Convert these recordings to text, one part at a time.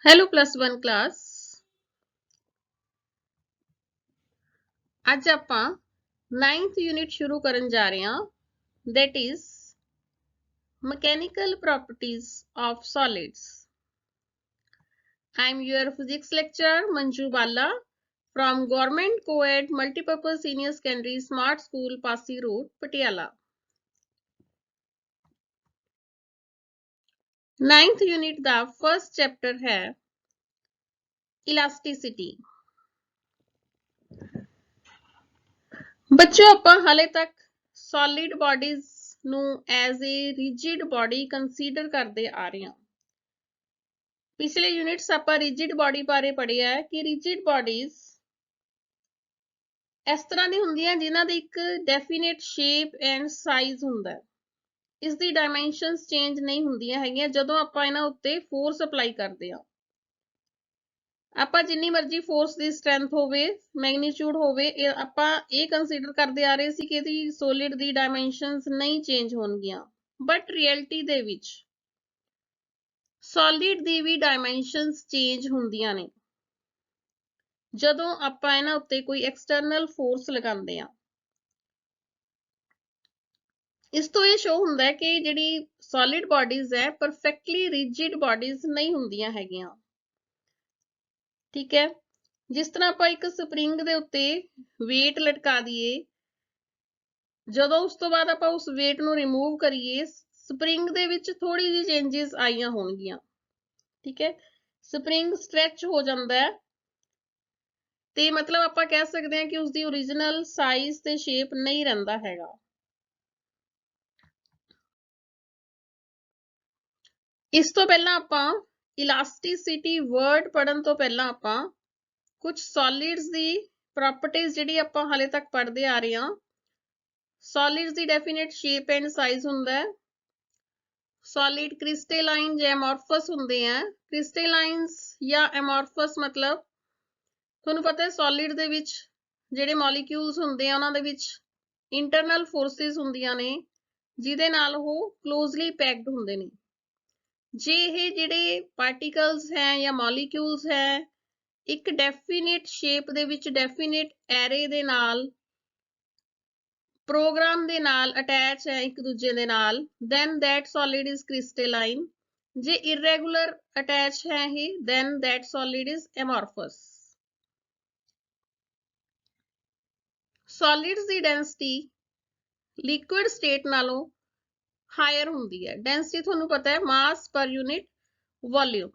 Hello +1 class. ਅੱਜ ਆਪਾਂ 9th unit ਸ਼ੁਰੂ ਕਰਨ ਜਾ ਰਹੇ ਹਾਂ, that is mechanical properties of solids. I am your physics lecturer Manju Bala from Government Co-ed Multipurpose Senior Secondary Smart School Passy Road, Patiala. 9th unit ਦਾ first chapter ਹੈ elasticity. ਬੱਚਿਓ ਆਪਾਂ ਹਾਲੇ ਤੱਕ solid bodies ਨੂੰ as a rigid body consider ਕਰਦੇ ਆ ਰਹੇ ਹਾਂ। ਪਿਛਲੇ ਯੂਨਿਟਸ ਆਪਾਂ rigid body ਬਾਰੇ ਪੜ੍ਹਿਆ ਹੈ ਕਿ rigid bodies ਇਸ ਤਰ੍ਹਾਂ ਦੀ ਹੁੰਦੀਆਂ ਜਿਨ੍ਹਾਂ ਦੀ ਇੱਕ definite shape and size ਹੁੰਦਾ ਹੈ। ਇਸ ਦੀ dimensions change ਨਹੀਂ ਹੁੰਦੀਆਂ ਹੈਗੀਆਂ ਜਦੋਂ ਆਪਾਂ ਇਹਨਾਂ ਉੱਤੇ force apply ਕਰਦੇ ਹਾਂ। ਆਪਾਂ ਜਿੰਨੀ ਮਰਜ਼ੀ ਫੋਰਸ ਦੀ ਸਟਰੈਂਥ ਹੋਵੇ, ਮੈਗਨੀਟਿਊਡ ਹੋਵੇ, ਆਪਾਂ ਇਹ ਕੰਸੀਡਰ ਕਰਦੇ ਆ ਰਹੇ ਸੀ ਕਿ ਇਹਦੀ ਸੋਲਿਡ ਦੀ ਡਾਇਮੈਂਸ਼ਨਸ ਨਹੀਂ ਚੇਂਜ ਹੋਣਗੀਆਂ, ਬਟ ਰਿਐਲਿਟੀ ਦੇ ਵਿੱਚ ਸੋਲਿਡ ਦੀ ਵੀ ਡਾਇਮੈਂਸ਼ਨਸ ਚੇਂਜ ਹੁੰਦੀਆਂ ਨੇ ਜਦੋਂ ਆਪਾਂ ਇਹਨਾਂ ਉੱਤੇ ਕੋਈ ਐਕਸਟਰਨਲ ਫੋਰਸ ਲਗਾਉਂਦੇ ਆ। ਇਸ ਤੋਂ ਇਹ ਸ਼ੋ ਹੁੰਦਾ ਹੈ ਕਿ ਜਿਹੜੀ ਸੋਲਿਡ ਬਾਡੀਜ਼ ਹੈ ਪਰਫੈਕਟਲੀ ਰਿਜਿਡ ਬਾਡੀਜ਼ ਨਹੀਂ ਹੁੰਦੀਆਂ ਹੈਗੀਆਂ। ਠੀਕ ਹੈ, ਜਿਸ ਤਰ੍ਹਾਂ ਆਪਾਂ ਇੱਕ ਸਪਰਿੰਗ ਦੇ ਉੱਤੇ weight ਲਟਕਾ ਦਈਏ, ਜਦੋਂ ਉਸ ਤੋਂ ਬਾਅਦ ਆਪਾਂ ਉਸ weight ਨੂੰ ਰਿਮੂਵ ਕਰੀਏ, ਸਪਰਿੰਗ ਦੇ ਵਿੱਚ ਥੋੜੀ ਜਿਹੀ ਚੇਂजेस ਆਈਆਂ ਹੋਣਗੀਆਂ। ਠੀਕ ਹੈ, ਸਪਰਿੰਗ ਸਟ੍ਰੈਚ ਹੋ ਜਾਂਦਾ ਹੈ ਤੇ ਮਤਲਬ ਆਪਾਂ ਕਹਿ ਸਕਦੇ ਹਾਂ ਕਿ ਉਸਦੀ ਓਰੀਜਨਲ ਸਾਈਜ਼ ਤੇ ਸ਼ੇਪ ਨਹੀਂ ਰਹਿੰਦਾ ਹੈਗਾ। ਇਸ ਤੋਂ ਪਹਿਲਾਂ ਆਪਾਂ ਇਲਾਸਟਿਸਿਟੀ ਵਰਡ ਪੜਨ ਤੋਂ ਪਹਿਲਾਂ ਆਪਾਂ ਕੁਝ ਸੋਲਿਡਸ ਦੀ ਪ੍ਰੋਪਰਟੀਜ਼ ਜਿਹੜੀ ਆਪਾਂ ਹਾਲੇ ਤੱਕ ਪੜ੍ਹਦੇ ਆ ਰਹੇ ਹਾਂ। Solids the definite shape and size ਹੁੰਦਾ ਹੈ। ਸੋਲਿਡ ਕ੍ਰਿਸਟੇਲਾਈਨ ਜਾਂ ਐਮੋਰਫਸ ਹੁੰਦੇ ਆ। ਕ੍ਰਿਸਟੇਲਾਈਨਸ ਜਾਂ ਐਮੋਰਫਸ ਮਤਲਬ ਤੁਹਾਨੂੰ ਪਤਾ ਹੈ ਸੋਲਿਡ ਦੇ ਵਿੱਚ ਜਿਹੜੇ ਮੋਲੀਕਿਊਲਸ ਹੁੰਦੇ ਆ ਉਹਨਾਂ ਦੇ ਵਿੱਚ ਇੰਟਰਨਲ ਫੋਰਸਿਸ ਹੁੰਦੀਆਂ ਨੇ ਜਿਹਦੇ ਨਾਲ ਉਹ ਕਲੋਜ਼ਲੀ ਪੈਕਡ ਹੁੰਦੇ ਨੇ। ਜੇ ਇਹ ਜਿਹੜੇ ਪਾਰਟੀਕਲਸ ਹੈ ਜਾਂ ਮੋਲੀਕਿਊਲਸ ਹੈ ਇੱਕ ਡੈਫੀਨਿਟ ਸ਼ੇਪ ਦੇ ਵਿੱਚ ਡੈਫੀਨਿਟ ਐਰੇ ਦੇ ਨਾਲ ਪ੍ਰੋਗਰਾਮ ਦੇ ਨਾਲ ਅਟੈਚ ਹੈ ਇੱਕ ਦੂਜੇ ਦੇ ਨਾਲ, then that solid is crystalline. ਜੇ irregular attach ਹੈ ਇਹ, then that solid is amorphous. Solids the density liquid state ਨਾਲੋਂ higher ਹੁੰਦੀ ਹੈ। density ਤੁਹਾਨੂੰ ਪਤਾ ਹੈ mass per unit volume.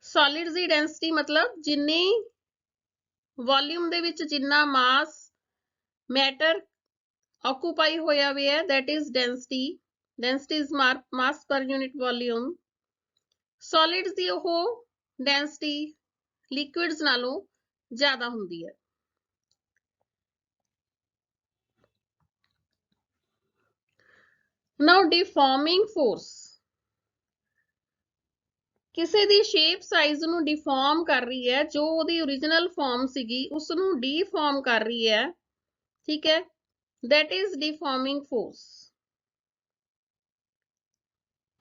Solids ਦੀ density ਮਤਲਬ ਜਿੰਨੀ ਵੋਲਿਊਮ ਦੇ ਵਿੱਚ ਜਿੰਨਾ ਮਾਸ ਮੈਟਰ ਆਕੂਪਾਈ ਹੋਇਆ ਹੋਇਆ ਹੈ, that is density. Density is mass per unit volume. Solids ਦੀ ਉਹ density liquids ਨਾਲੋਂ ਜ਼ਿਆਦਾ ਹੁੰਦੀ ਹੈ। Now deforming force ਕਿਸੇ ਦੀ ਸ਼ੇਪ ਸਾਈਜ਼ ਨੂੰ ਡਿਫਾਰਮ ਕਰ ਰਹੀ ਹੈ, ਜੋ ਉਹਦੀ ਓਰੀਜਨਲ ਫਾਰਮ ਸੀਗੀ ਉਸ ਨੂੰ ਡੀਫਾਰਮ ਕਰ ਰਹੀ ਹੈ। ਠੀਕ ਹੈ, that is deforming force.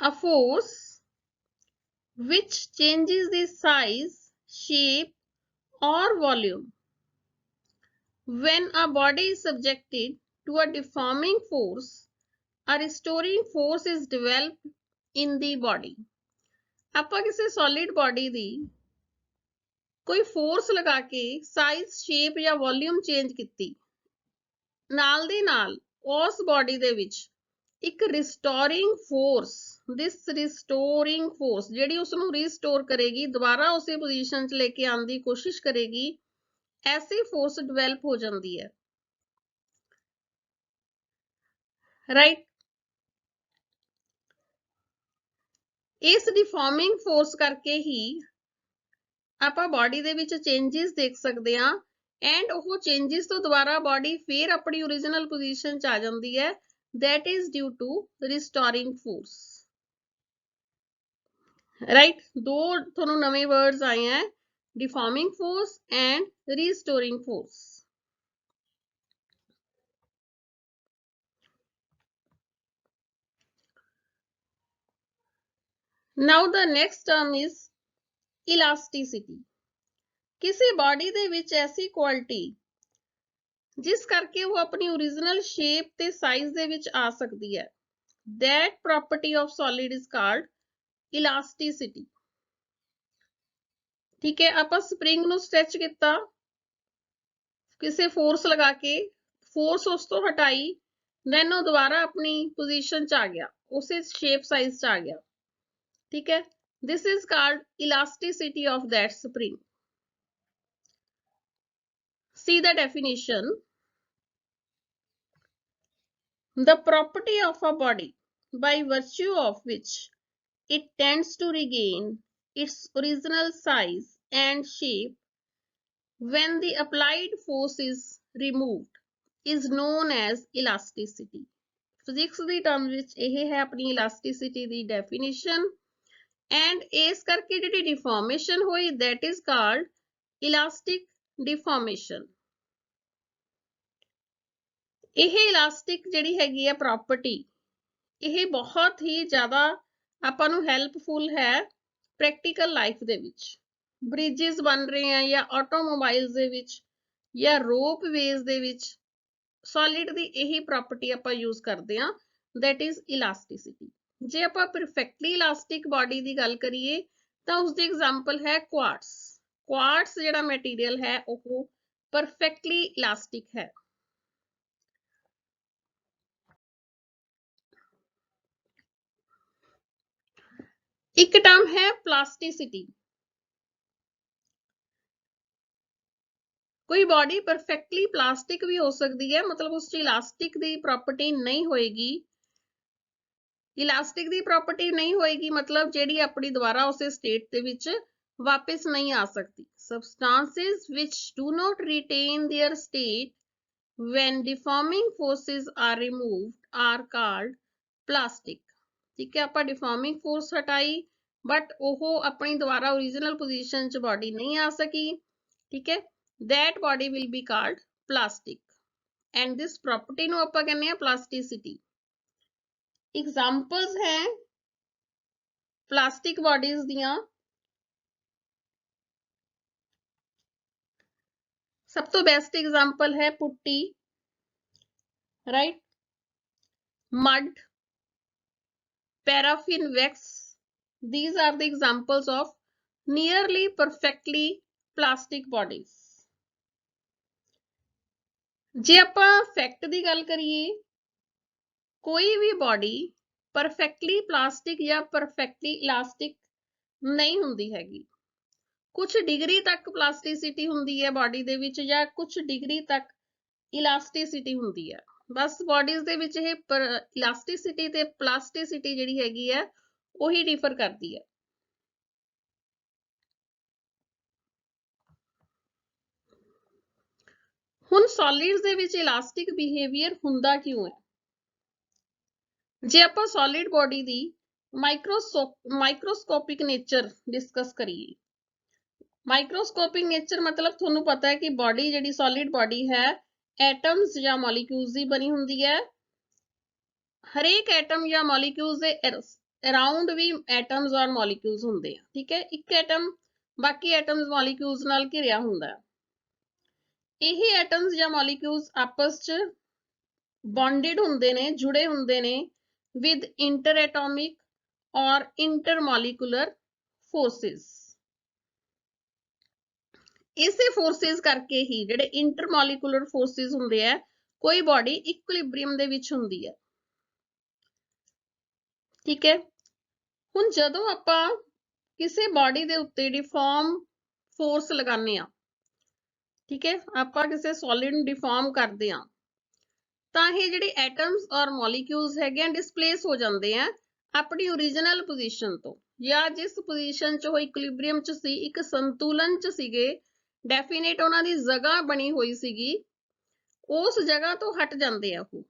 A force which changes the size, shape or volume when a body is subjected to a deforming force, a restoring force is developed in the body. ਆਪਾਂ ਕਿਸੇ solid body ਦੀ ਕੋਈ force ਲਗਾ ਕੇ size, shape ਜਾਂ volume change ਕੀਤੀ, ਨਾਲ ਦੀ ਨਾਲ ਉਸ body ਦੇ ਵਿੱਚ ਇੱਕ ਰਿਸਟੋਰਿੰਗ ਫੋਰਸ, ਦਿਸ ਰਿਸਟੋਰਿੰਗ ਫੋਰਸ ਜਿਹੜੀ ਉਸ ਨੂੰ ਰੀਸਟੋਰ ਕਰੇਗੀ, ਦੁਬਾਰਾ ਉਸੇ ਪੋਜੀਸ਼ਨ 'ਚ ਲੈ ਕੇ ਆਉਣ ਦੀ ਕੋਸ਼ਿਸ਼ ਕਰੇਗੀ, ਐਸੀ ਫੋਰਸ ਡਿਵੈਲਪ ਹੋ ਜਾਂਦੀ ਹੈ। ਰਾਈਟ, ਇਸ ਡਿਫਾਰਮਿੰਗ ਫੋਰਸ ਕਰਕੇ ਹੀ ਆਪਾਂ ਬਾਡੀ ਦੇ ਵਿੱਚ ਚੇਂजेस ਦੇਖ ਸਕਦੇ ਹਾਂ ਐਂਡ ਉਹ ਚੇਂजेस ਤੋਂ ਦੁਬਾਰਾ ਬਾਡੀ ਫੇਰ ਆਪਣੀ ਓਰੀਜਨਲ ਪੋਜੀਸ਼ਨ 'ਚ ਆ ਜਾਂਦੀ ਹੈ, that is due to restoring force. Right, ਦੋ ਤੁਹਾਨੂੰ ਨਵੇਂ ਵਰਡਸ ਆਏ ਹੈ, deforming force and restoring force. Now the next term is elasticity. किसी बॉडी दे विच ऐसी क्वालिटी जिस करके वो अपनी ओरिजिनल शेप ते साइज दे विच आ सकती है, that property of solid is called elasticity. ठीक है, आप स्प्रिंग नु स्ट्रेच किया, किसी फोर्स लगा के फोर्स उस तो हटाई, देन वो दोबारा अपनी पोजीशन च आ गया, उसे शेप साइज च आ गया। ठीक है, this is called elasticity of that spring. See the definition. The property of a body by virtue of which it tends to regain its original size and shape when the applied force is removed is known as elasticity। Physics the term ਵਿੱਚ ਇਹ ਹੈ ਆਪਣੀ ਇਲਾਸਟਿਸਿਟੀ ਦੀ definition. And ਇਸ ਕਰਕੇ ਜਿਹੜੀ ਡਿਫਾਰਮੇਸ਼ਨ ਹੋਈ that is called elastic deformation। ਇਹ elastic ਜਿਹੜੀ ਹੈਗੀ ਹੈ ਪ੍ਰੋਪਰਟੀ, ਇਹ ਬਹੁਤ ਹੀ ਜ਼ਿਆਦਾ ਆਪਾਂ ਨੂੰ ਹੈਲਪਫੁਲ ਹੈ ਪ੍ਰੈਕਟੀਕਲ ਲਾਈਫ ਦੇ ਵਿੱਚ। ਬ੍ਰਿਜਸ ਬਣ ਰਹੇ ਆ ਜਾਂ ਆਟੋਮੋਬਾਈਲਸ ਦੇ ਵਿੱਚ ਜਾਂ ਰੋਪ ਵੇਜ਼ ਦੇ ਵਿੱਚ ਸੋਲਿਡ ਦੀ ਇਹੀ ਪ੍ਰੋਪਰਟੀ ਆਪਾਂ ਯੂਜ਼ ਕਰਦੇ ਆ, that is elasticity। ਜੇ ਆਪਾਂ ਪਰਫੈਕਟਲੀ ਇਲਾਸਟਿਕ ਬਾਡੀ ਦੀ ਗੱਲ ਕਰੀਏ ਤਾਂ ਉਸ ਦੀ ਐਗਜ਼ਾਮਪਲ ਹੈ ਕੁਆਰਟਸ। ਕੁਆਰਟਸ ਜਿਹੜਾ ਮਟੀਰੀਅਲ ਹੈ ਉਹ ਪਰਫੈਕਟਲੀ ਇਲਾਸਟਿਕ ਹੈ। ਇੱਕ ਟਰਮ ਹੈ ਪਲਾਸਟਿਸਿਟੀ। कोई बॉडी परफेक्टली प्लास्टिक भी हो सकती है, मतलब उस इलास्टिक दी प्रॉपर्टी नहीं होएगी। इलास्टिक दी प्रॉपर्टी नहीं होएगी मतलब जेडी अपनी दोबारा उस स्टेट दे विच वापस नहीं आ सकती। Substances which do not retain their state when deforming forces are removed are called plastic। ठीक है, ਆਪਾਂ डिफॉर्मिंग फोर्स हटाई बट वो अपनी दोबारा ओरिजिनल पोजीशन च बॉडी नहीं आ सकी। ठीक है, that body will be called plastic and this property ਨੂੰ ਆਪਾਂ ਕਹਿੰਦੇ ਆ plasticity। एग्जांपल्स हैं plastic bodies ਦੀਆਂ। सब तो बेस्ट एग्जांपल है putty, right, mud, paraffin wax। these are the examples of nearly perfectly plastic bodies। जे ਆਪਾਂ फैक्ट ਦੀ ਗੱਲ ਕਰੀਏ, कोई भी बॉडी परफेक्टली प्लास्टिक या परफेक्टली इलास्टिक नहीं हुंदी हैगी। कुछ डिग्री तक प्लास्टिसिटी हुंदी है बॉडी दे विच या कुछ डिग्री तक इलास्टिसिटी हुंदी है। बस बॉडीज दे विच ये इलास्टिसिटी ते प्लास्टिसिटी जिहड़ी हैगी है वही डिफर करती है। हुण सॉलिड्स दे विच इलास्टिक बिहेवियर हुंदा क्यों है? जे आपां सॉलिड बॉडी दी माइक्रोस्कोपिक नेचर डिस्कस करिए। माइक्रोस्कोपिक नेचर मतलब तुहानूं पता है कि बॉडी जिहड़ी सॉलिड बॉडी है एटम्स या मॉलिक्यूल्स दी बनी हुंदी है। हरेक एटम या मॉलिक्यूल्स दे अराउंड भी एटम्स और मॉलिक्यूल्स हुंदे हैं। ठीक है, एक एटम बाकी एटम्स मॉलिक्यूल्स नाल घिरिया हुंदा है। यही एटम्स या मॉलिक्यूल्स आपस च बॉन्डेड हुंदे ने, जुड़े हुंदे ने विद इंटर एटॉमिक और इंटरमॉलिकुलर फोर्सेस। इसे फोर्सेस करके ही जिहड़े इंटरमॉलिकुलर फोर्सेस हुंदे है कोई बॉडी इक्विलिब्रियम दे विच हुंदी है। ठीक है, हुण जदों आपां किसी बॉडी दे उत्ते डिफॉर्म फोर्स लगाने आ, ठीक है, आपां किसी सॉलिड नूं डिफॉर्म करदे आ तां ये जिहड़े एटम्स और मॉलिक्यूल्स हैगे डिसप्लेस हो जाते हैं अपनी ओरिजिनल पोजीशन तो, या जिस पोजीशन च वो इक्विलिब्रियम च सी, एक संतुलन च सीगे, डेफिनेट उन्हां दी जगह बनी हुई सीगी, उस जगह तो हट जाते हैं वो।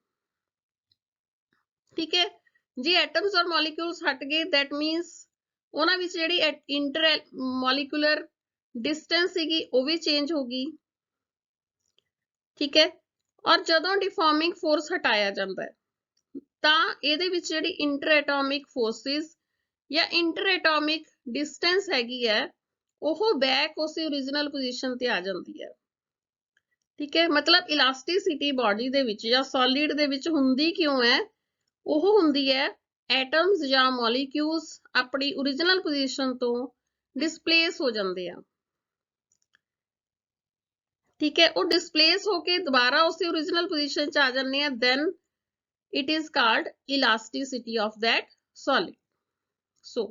ठीक है, जे एटम्स और मॉलिक्यूल्स हट गए दैट मीनस उन्हां विच जिहड़ी इंटर मॉलिक्यूलर डिस्टेंस सीगी वो भी चेंज होगी। ठीक है, और जदों डिफॉर्मिंग फोर्स हटाया जाता है तां इहदे विच जिहड़ी इंटर एटॉमिक फोर्सेस ਜਾਂ ਇੰਟਰਐਟੋਮਿਕ ਡਿਸਟੈਂਸ ਹੈਗੀ ਹੈ ਉਹ ਬੈਕ ਉਸੇ ਓਰੀਜਨਲ ਪੋਜੀਸ਼ਨ ਤੇ ਆ ਜਾਂਦੀ ਹੈ। ਠੀਕ ਹੈ, ਮਤਲਬ ਇਲਾਸਟਿਸਿਟੀ ਬਾਡੀ ਦੇ ਵਿੱਚ ਜਾਂ ਸੋਲਿਡ ਦੇ ਵਿੱਚ ਹੁੰਦੀ ਕਿਉਂ ਹੈ? ਉਹ ਹੁੰਦੀ ਹੈ ਐਟਮਸ ਜਾਂ ਮੋਲੀਕਿਊਲਸ ਆਪਣੀ ਓਰੀਜਨਲ ਪੋਜੀਸ਼ਨ ਤੋਂ ਡਿਸਪਲੇਸ ਹੋ ਜਾਂਦੇ ਆ। ਠੀਕ ਹੈ, ਉਹ ਡਿਸਪਲੇਸ ਹੋ ਕੇ ਦੁਬਾਰਾ ਉਸੇ ਓਰੀਜਨਲ ਪੋਜੀਸ਼ਨ 'ਚ ਆ ਜਾਂਦੇ ਆ, then it is called elasticity of that solid. So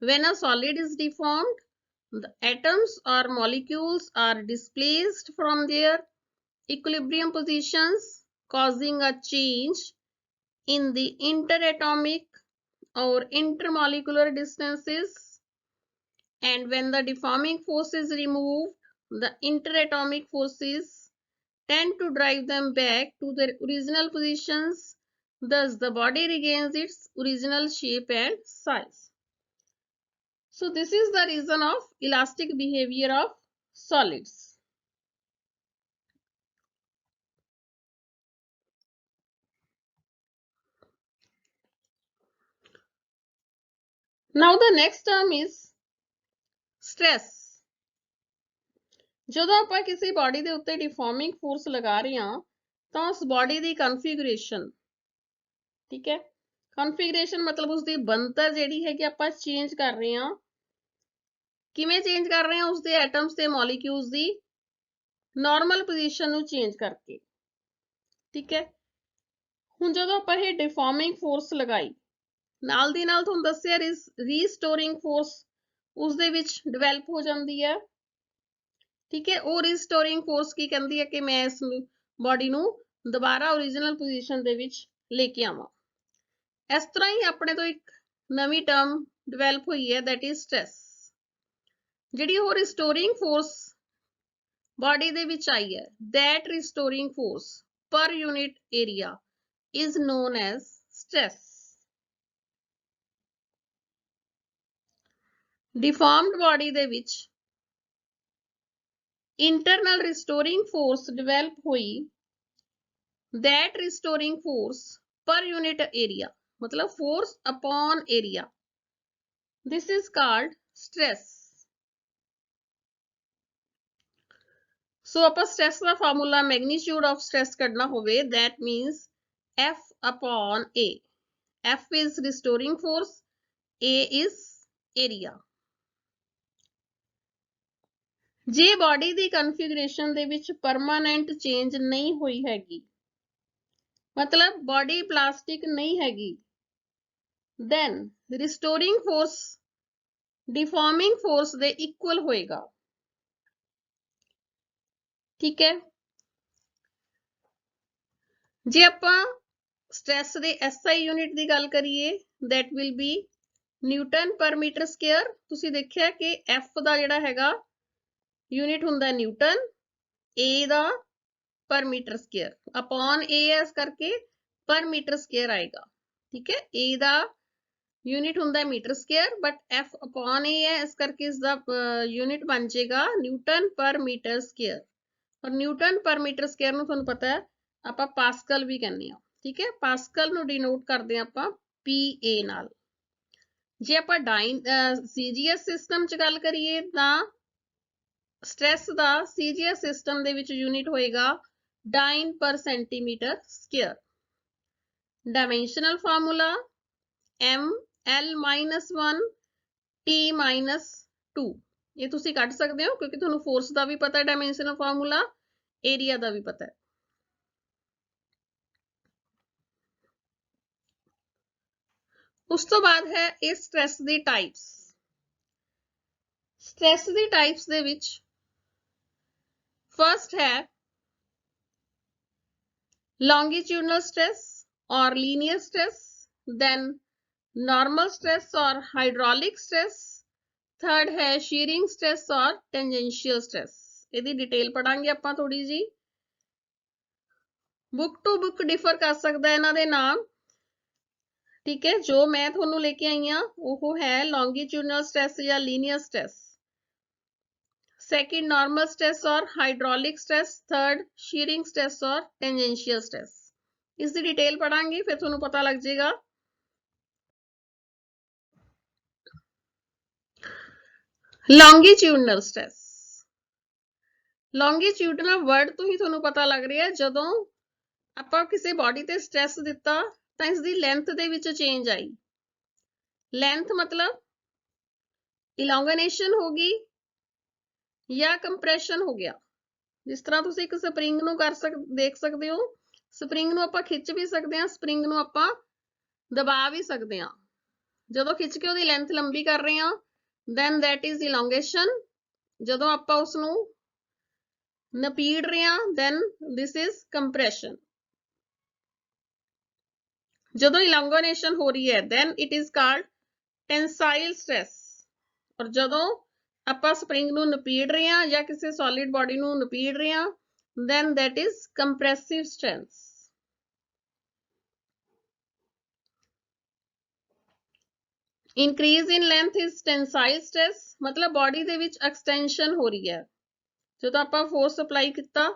when a solid is deformed, the atoms or molecules are displaced from their equilibrium positions, causing a change in the interatomic or intermolecular distances. And when the deforming force is removed, the interatomic forces tend to drive them back to their original positions. Thus, the body regains its original shape and size. So, this is the reason of elastic behavior of solids. Now, the next term is stress. ਜਦੋਂ ਆਪਾਂ ਕਿਸੇ body ਦੇ ਉੱਤੇ ਡਿਫਾਰਮਿੰਗ force ਲਗਾ ਰਹੇ ਹਾਂ ਤਾਂ ਉਸ ਬਾਡੀ ਦੀ ਕਨਫੀਗਰੇਸ਼ਨ, ਠੀਕ ਹੈ, ਕਨਫੀਗਰੇਸ਼ਨ ਮਤਲਬ ਉਸਦੀ ਬਣਤਰ ਜਿਹੜੀ ਹੈਗੀ ਆਪਾਂ ਚੇਂਜ ਕਰ ਰਹੇ ਹਾਂ। ਕਿਵੇਂ ਚੇਂਜ ਕਰ ਰਹੇ ਹਾਂ? ਉਸਦੇ ਐਟਮਸ ਤੇ ਮੋਲੀਕਿਊਲਸ ਦੀ ਨਾਰਮਲ ਪੋਜੀਸ਼ਨ ਨੂੰ ਚੇਂਜ ਕਰਕੇ। ਠੀਕ ਹੈ, ਹੁਣ ਜਦੋਂ ਆਪਾਂ ਇਹ ਡਿਫਾਰਮਿੰਗ ਫੋਰਸ ਲਗਾਈ, ਨਾਲ ਦੀ ਨਾਲ ਤੁਹਾਨੂੰ ਦੱਸਿਆ ਰੀਸਟੋਰਿੰਗ ਫੋਰਸ ਉਸਦੇ ਵਿੱਚ ਡਿਵੈਲਪ ਹੋ ਜਾਂਦੀ ਹੈ। ਠੀਕ ਹੈ, ਉਹ ਰੀਸਟੋਰਿੰਗ ਫੋਰਸ ਕੀ ਕਹਿੰਦੀ ਹੈ ਕਿ ਮੈਂ ਇਸ ਬਾਡੀ ਨੂੰ ਦੁਬਾਰਾ ਓਰੀਜਨਲ ਪੋਜੀਸ਼ਨ ਦੇ ਵਿੱਚ ਲੈ ਕੇ ਆਵਾਂ। ਇਸ ਤਰ੍ਹਾਂ ਹੀ ਆਪਣੇ ਤੋਂ ਇੱਕ ਨਵੀਂ ਟਰਮ ਡਿਵੈਲਪ ਹੋਈ ਹੈ, ਦੈਟ ਇਜ਼ ਸਟ੍ਰੈਸ। ਜਿਹੜੀ ਉਹ ਰਿਸਟੋਰਿੰਗ ਫੋਰਸ ਬਾਡੀ ਦੇ ਵਿੱਚ ਆਈ ਹੈ, that restoring force per unit area is known as stress. Deformed body ਦੇ ਵਿੱਚ internal restoring force develop ਹੋਈ, that restoring force per unit area ਮਤਲਬ force upon area, this is called stress. ਸੋ ਆਪਾਂ stress the formula magnitude of stress ਕੱਢਣਾ ਹੋਵੇ, that means F upon A. F is restoring force, A is area. ਜੇ body ਦੀ configuration ਦੇ ਵਿੱਚ permanent change ਨਹੀਂ ਹੋਈ ਹੈਗੀ, ਮਤਲਬ ਬਾਡੀ ਪਲਾਸਟਿਕ ਨਹੀਂ ਹੈਗੀ, then restoring force deforming force ਦੇ ਇਕੁਅਲ ਹੋਏਗਾ। ਠੀਕ ਹੈ, ਜੇ ਆਪਾਂ ਸਟ੍ਰੈਸ ਦੇ SI ਯੂਨਿਟ ਦੀ ਗੱਲ ਕਰੀਏ, that will be ਨਿਊਟਨ ਪਰ ਮੀਟਰ ਸਕੁਅਰ। ਤੁਸੀਂ ਦੇਖਿਆ ਕਿ F ਦਾ ਜਿਹੜਾ ਹੈਗਾ ਯੂਨਿਟ ਹੁੰਦਾ ਨਿਊਟਨ, A ਦਾ ਪਰ ਮੀਟਰ ਸਕੁਅਰ, ਅਪੋਨ A ਇਸ ਕਰਕੇ ਪਰ ਮੀਟਰ ਸਕੁਅਰ ਆਏਗਾ। ਠੀਕ ਹੈ, A ਦਾ ਯੂਨਿਟ ਹੁੰਦਾ metre square, but F upon A ਹੈ, ਇਸ ਕਰਕੇ ਇਸ ਦਾ ਯੂਨਿਟ ਬਣ ਜਾਏਗਾ ਨਿਊਟਨ ਪਰ ਮੀਟਰ ਸਕੁਅਰ। ਔਰ ਨਿਊਟਨ ਪਰ ਮੀਟਰ ਸਕੁਅਰ ਨੂੰ ਤੁਹਾਨੂੰ ਪਤਾ ਹੈ ਆਪਾਂ ਪਾਸਕਲ ਵੀ ਕਹਿੰਦੇ ਹਾਂ। ਠੀਕ ਹੈ, ਪਾਸਕਲ ਨੂੰ ਡਿਨੋਟ ਕਰਦੇ ਹਾਂ ਆਪਾਂ PA ਨਾਲ। ਜੇ ਆਪਾਂ CGS ਸਿਸਟਮ 'ਚ ਗੱਲ ਕਰੀਏ ਤਾਂ ਸਟ੍ਰੈਸ ਦਾ CGS ਸਿਸਟਮ ਦੇ ਵਿੱਚ ਯੂਨਿਟ ਹੋਏਗਾ ਡਾਈਨ ਪਰ centimetre square. Dimensional formula ML-1 T-2, ਇਹ ਤੁਸੀਂ ਕੱਢ ਸਕਦੇ ਹੋ ਕਿਉਂਕਿ ਤੁਹਾਨੂੰ ਫੋਰਸ ਦਾ ਵੀ ਪਤਾ ਹੈ ਡਾਇਮੈਂਸ਼ਨਲ ਫਾਰਮੂਲਾ, ਏਰੀਆ ਦਾ ਵੀ ਪਤਾ ਹੈ। ਉਸ ਤੋਂ ਬਾਅਦ ਹੈ ਇਹ ਸਟ੍ਰੈਸ ਦੀ ਟਾਈਪਸ। ਸਟ੍ਰੈਸ ਦੀ ਟਾਈਪਸ ਦੇ ਵਿੱਚ ਫਰਸਟ ਹੈ longitudinal stress or linear stress, then normal stress or hydraulic stress, third है shearing stress और tangential stress। ਇਹਦੀ डिटेल ਪੜਾਂਗੇ ਆਪਾਂ ਥੋੜੀ ਜੀ। बुक टू बुक डिफर कर सकता है ਇਹਨਾਂ ਦੇ ਨਾਮ। ठीक है, जो मैं ਤੁਹਾਨੂੰ ਲੈ ਕੇ ਆਈ ਹਾਂ ਉਹ ਹੈ longitudinal stress ਜਾਂ linear stress, second normal stress और hydraulic stress, third shearing stress और tangential stress। इसकी डिटेल पढ़ांगे फिर ਤੁਹਾਨੂੰ पता लग जाएगा। Longitudinal stress. ਲੌਂਗੀਟਿਊਡਨਲ ਵਰਡ ਤੋਂ ਹੀ ਤੁਹਾਨੂੰ ਪਤਾ ਲੱਗ ਰਿਹਾ ਜਦੋਂ ਆਪਾਂ ਕਿਸੇ ਬੋਡੀ ਤੇ ਸਟ੍ਰੈਸ ਦਿੱਤਾ ਤਾਂ ਇਸ ਦੀ ਲੈਂਥ ਦੇ ਵਿੱਚ ਚੇਂਜ ਆਈ। ਲੈਂਥ ਮਤਲਬ ਇਲੋਂਗੇਸ਼ਨ ਹੋ ਗਈ ਜਾਂ ਕੰਪਰੈਸ਼ਨ ਹੋ ਗਿਆ। ਜਿਸ ਤਰ੍ਹਾਂ ਤੁਸੀਂ ਇੱਕ ਸਪਰਿੰਗ ਨੂੰ ਦੇਖ ਸਕਦੇ ਹੋ, ਸਪਰਿੰਗ ਨੂੰ ਆਪਾਂ ਖਿੱਚ ਵੀ ਸਕਦੇ ਹਾਂ, ਸਪਰਿੰਗ ਨੂੰ ਆਪਾਂ ਦਬਾ ਵੀ ਸਕਦੇ ਹਾਂ। ਜਦੋਂ ਖਿੱਚ ਕੇ ਉਹਦੀ ਲੈਂਥ ਲੰਬੀ ਕਰ ਰਹੇ ਹਾਂ then that is elongation। ਜਦੋਂ ਆਪਾਂ ਉਸ ਨੂੰ ਨਪੀੜ ਰਹੇ ਹਾਂ then this is compression। ਜਦੋਂ elongation ਹੋ ਰਹੀ ਹੈ then it is called tensile stress। ਔਰ ਜਦੋਂ ਆਪਾਂ ਸਪਰਿੰਗ ਨੂੰ ਨਪੀੜ ਰਹੇ ਹਾਂ ਜਾਂ ਕਿਸੇ ਸੋਲਿਡ ਬੋਡੀ ਨੂੰ ਨਪੀੜ ਰਹੇ ਹਾਂ then that is compressive stress। increase in length is tensile stress। ਮਤਲਬ ਬੋਡੀ ਦੇ ਵਿੱਚ ਐਕਸਟੈਂਸ਼ਨ ਹੋ ਰਹੀ ਹੈ। ਜਦੋਂ ਆਪਾਂ ਫੋਰਸ ਅਪਲਾਈ ਕੀਤਾ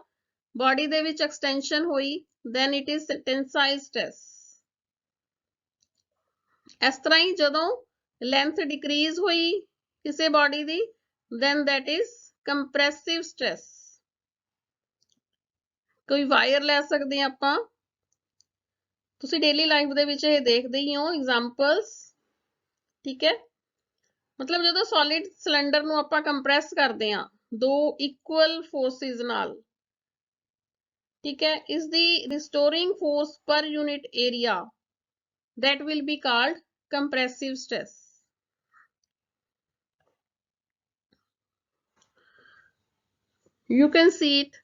ਬੋਡੀ ਦੇ ਵਿੱਚ ਐਕਸਟੈਂਸ਼ਨ ਹੋਈ then it is tensile stress। ਇਸ ਤਰ੍ਹਾਂ ਹੀ ਜਦੋਂ ਲੈਂਥ ਡਿਕਰੀਜ਼ ਹੋਈ ਕਿਸੇ body the then that is compressive stress। ਕੋਈ ਵਾਇਰ ਲੈ ਸਕਦੇ ਹਾਂ ਆਪਾਂ, ਤੁਸੀਂ ਡੇਲੀ ਲਾਈਫ ਦੇ ਵਿੱਚ ਇਹ ਦੇਖਦੇ ਹੀ ਹੋ ਐਗਜ਼ਾਮਪਲਸ, ਠੀਕ ਹੈ। ਮਤਲਬ ਜਦੋਂ ਸੋਲਿਡ ਸਿਲੰਡਰ ਨੂੰ ਆਪਾਂ ਕੰਪਰੈਸ ਕਰਦੇ ਹਾਂ ਦੋ ਇਕੁਅਲ ਫੋਰਸਿਸ ਨਾਲ, ਠੀਕ ਹੈ, ਇਸ ਦੀ ਰਿਸਟੋਰਿੰਗ ਫੋਰਸ ਪਰ unit area that will be called compressive stress। you can see it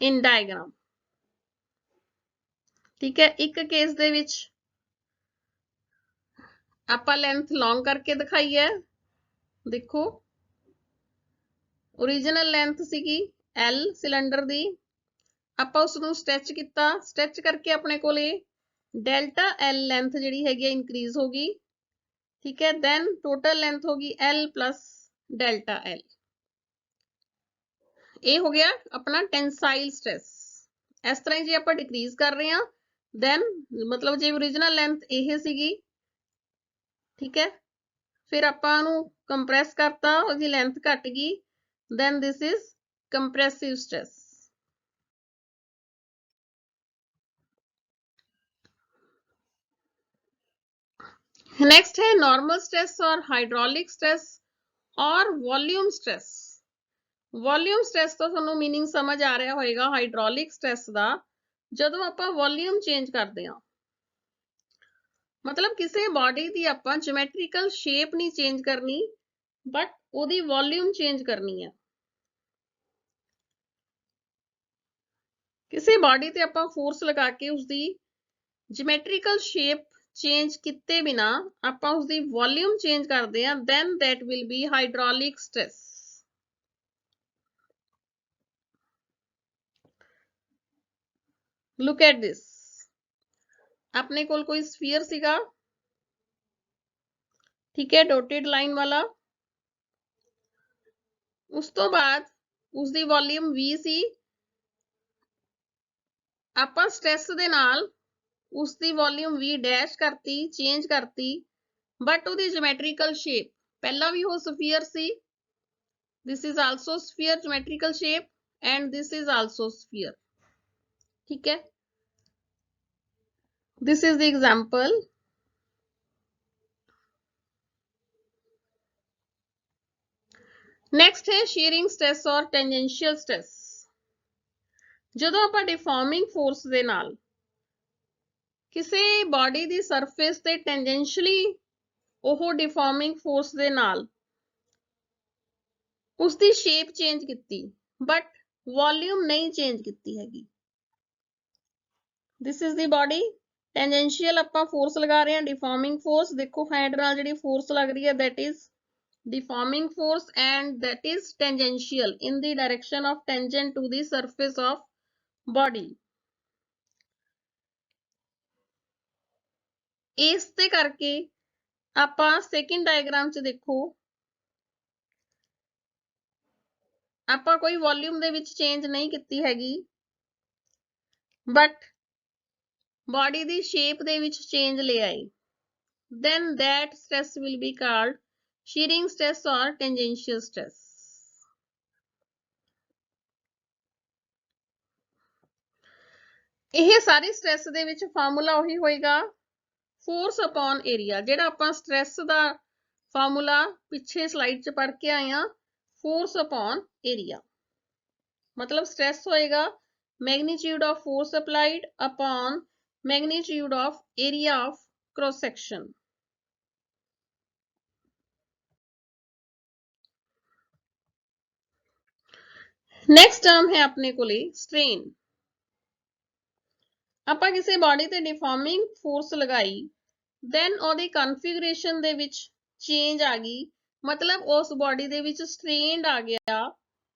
in diagram। ਠੀਕ ਹੈ, ਇੱਕ ਕੇਸ ਦੇ ਵਿੱਚ ਆਪਾਂ ਲੈਂਥ ਲੌਂਗ ਕਰਕੇ ਦਿਖਾਈ ਹੈ। ਦੇਖੋ ओरिजिनल ਲੈਂਥ ਸੀਗੀ L ਸਿਲੰਡਰ ਦੀ, ਆਪਾਂ ਉਸ ਨੂੰ ਸਟ੍ਰੈਚ ਕੀਤਾ, ਸਟ੍ਰੈਚ ਕਰਕੇ ਆਪਣੇ ਕੋਲੇ ਡੈਲਟਾ L ਲੈਂਥ ਜਿਹੜੀ ਹੈਗੀ ਇਨਕਰੀਜ਼ ਹੋ ਗਈ, ਠੀਕ ਹੈ। then ਟੋਟਲ ਲੈਂਥ ਹੋ ਗਈ L plus ਡੈਲਟਾ L। ਇਹ ਹੋ ਗਿਆ ਆਪਣਾ ਟੈਂਸਾਈਲ ਸਟ੍ਰੈਸ। ਇਸ ਤਰ੍ਹਾਂ ਹੀ ਜੇ ਆਪਾਂ ਡਿਕਰੀਜ਼ ਕਰ ਰਹੇ ਹਾਂ then ਮਤਲਬ ਜੇ ओरिजिनल ਲੈਂਥ ਇਹ ਸੀਗੀ, ਠੀਕ ਹੈ, ਫਿਰ ਆਪਾਂ ਉਹਨੂੰ ਕੰਪਰੈਸ ਕਰਤਾ, ਉਹਦੀ ਲੈਂਥ ਘਟ ਗਈ then this is compressive stress। Next है नॉर्मल स्ट्रेस और हाइड्रोलिक स्ट्रेस और वॉल्यूम स्ट्रेस। वॉल्यूम स्ट्रेस तो ਤੁਹਾਨੂੰ मीनिंग समझ आ रहा होएगा हाइड्रोलिक स्ट्रेस ਦਾ, ਜਦੋਂ ਆਪਾਂ वॉल्यूम चेंज ਕਰਦੇ ਹਾਂ ਮਤਲਬ ਕਿਸੇ ਬੋਡੀ ਦੀ ਆਪਾਂ ਜਿਓਮੈਟ੍ਰੀਕਲ ਸ਼ੇਪ ਨਹੀਂ ਚੇਂਜ ਕਰਨੀ ਬਟ ਉਹਦੀ ਵੋਲਿਊਮ ਚੇਂਜ ਕਰਨੀ ਹੈ। ਕਿਸੇ ਬੋਡੀ ਤੇ ਆਪਾਂ ਫੋਰਸ ਲਗਾ ਕੇ ਉਸਦੀ ਜਿਓਮੈਟ੍ਰੀਕਲ ਸ਼ੇਪ ਚੇਂਜ ਕੀਤੇ ਬਿਨਾ ਆਪਾਂ ਉਸਦੀ ਵੋਲਿਊਮ ਚੇਂਜ ਕਰਦੇ ਹਾਂ then that will be hydraulic stress। look at this। ਆਪਣੇ ਕੋਲ ਕੋਈ ਸਫੀਅਰ ਸੀਗਾ, ਠੀਕ ਹੈ, ਡੋਟਡ ਲਾਈਨ ਵਾਲਾ, ਉਸ ਤੋਂ ਬਾਅਦ ਉਸਦੀ ਵੋਲਿਊਮ V ਸੀ, ਆਪਾਂ ਸਟ੍ਰੈਸ ਦੇ ਨਾਲ ਉਸਦੀ ਵੋਲਿਊਮ V ਡੈਸ਼ ਕਰਤੀ, ਚੇਂਜ ਕਰਤੀ, ਬਟ ਉਹਦੀ ਜਿਓਮੈਟ੍ਰੀਕਲ ਸ਼ੇਪ ਪਹਿਲਾਂ ਵੀ ਉਹ sphere C, this is also sphere geometrical shape and this is also sphere, ठीक है। this is the example। next है shearing stress और tangential stress। ਜਦੋਂ ਆਪਾਂ deforming force ਦੇ ਨਾਲ ਕਿਸੇ body ਦੀ surface ਤੇ tangentially ਉਹ deforming force ਦੇ ਨਾਲ ਉਸਦੀ shape change ਕੀਤੀ but volume नहीं change ਕੀਤੀ ਹੈਗੀ। this is the body, tangential ਆਪਾਂ force ਲਗਾ ਰਹੇ ਹਾਂ deforming force, ਦੇਖੋ hand ਨਾਲ ਜਿਹੜੀ force ਲੱਗ ਰਹੀ ਹੈ that is deforming force and that is tangential in the direction of tangent to the surface of body। ਇਸ ਤੇ ਕਰਕੇ ਆਪਾਂ ਸੈਕਿੰਡ ਡਾਇਗਰਾਮ ਚ ਦੇਖੋ ਆਪਾਂ ਕੋਈ ਵੋਲਿਊਮ ਦੇ ਵਿੱਚ ਚੇਂਜ ਨਹੀਂ ਕੀਤੀ ਹੈਗੀ ਬਟ ਬੋਡੀ ਦੀ ਸ਼ੇਪ ਦੇ ਵਿੱਚ ਚੇਂਜ ਲੈ ਆਈ then that stress will be called shearing stress or tangential stress। ਇਹ ਸਾਰੇ ਸਟ੍ਰੈਸ ਦੇ ਵਿੱਚ ਫਾਰਮੂਲਾ ਉਹੀ ਹੋਏਗਾ ਫੋਰਸ ਅਪਨ ਏਰੀਆ। ਜਿਹੜਾ ਆਪਾਂ ਸਟ੍ਰੈਸ ਦਾ ਫਾਰਮੂਲਾ ਪਿੱਛੇ ਸਲਾਈਡ 'ਚ ਪੜ੍ਹ ਕੇ ਆਏ ਆ, ਫੋਰਸ ਅਪਨ ਏਰੀਆ ਮਤਲਬ ਸਟ੍ਰੈਸ ਹੋਏਗਾ magnitude of force applied upon magnitude of area of cross section. Next term है अपने को स्ट्रेन। ਆਪਾਂ ਕਿਸੇ ਬਾਡੀ ਤੇ ਡਿਫਾਰਮਿੰਗ ਫੋਰਸ ਲਗਾਈ ਦੈਨ ਉਹਦੀ ਕਨਫਿਗਰੇਸ਼ਨ ਦੇ ਵਿੱਚ ਚੇਂਜ ਆ ਗਈ ਮਤਲਬ ਉਸ ਬਾਡੀ ਦੇ ਵਿੱਚ ਸਟ੍ਰੇਨਡ ਆ ਗਿਆ,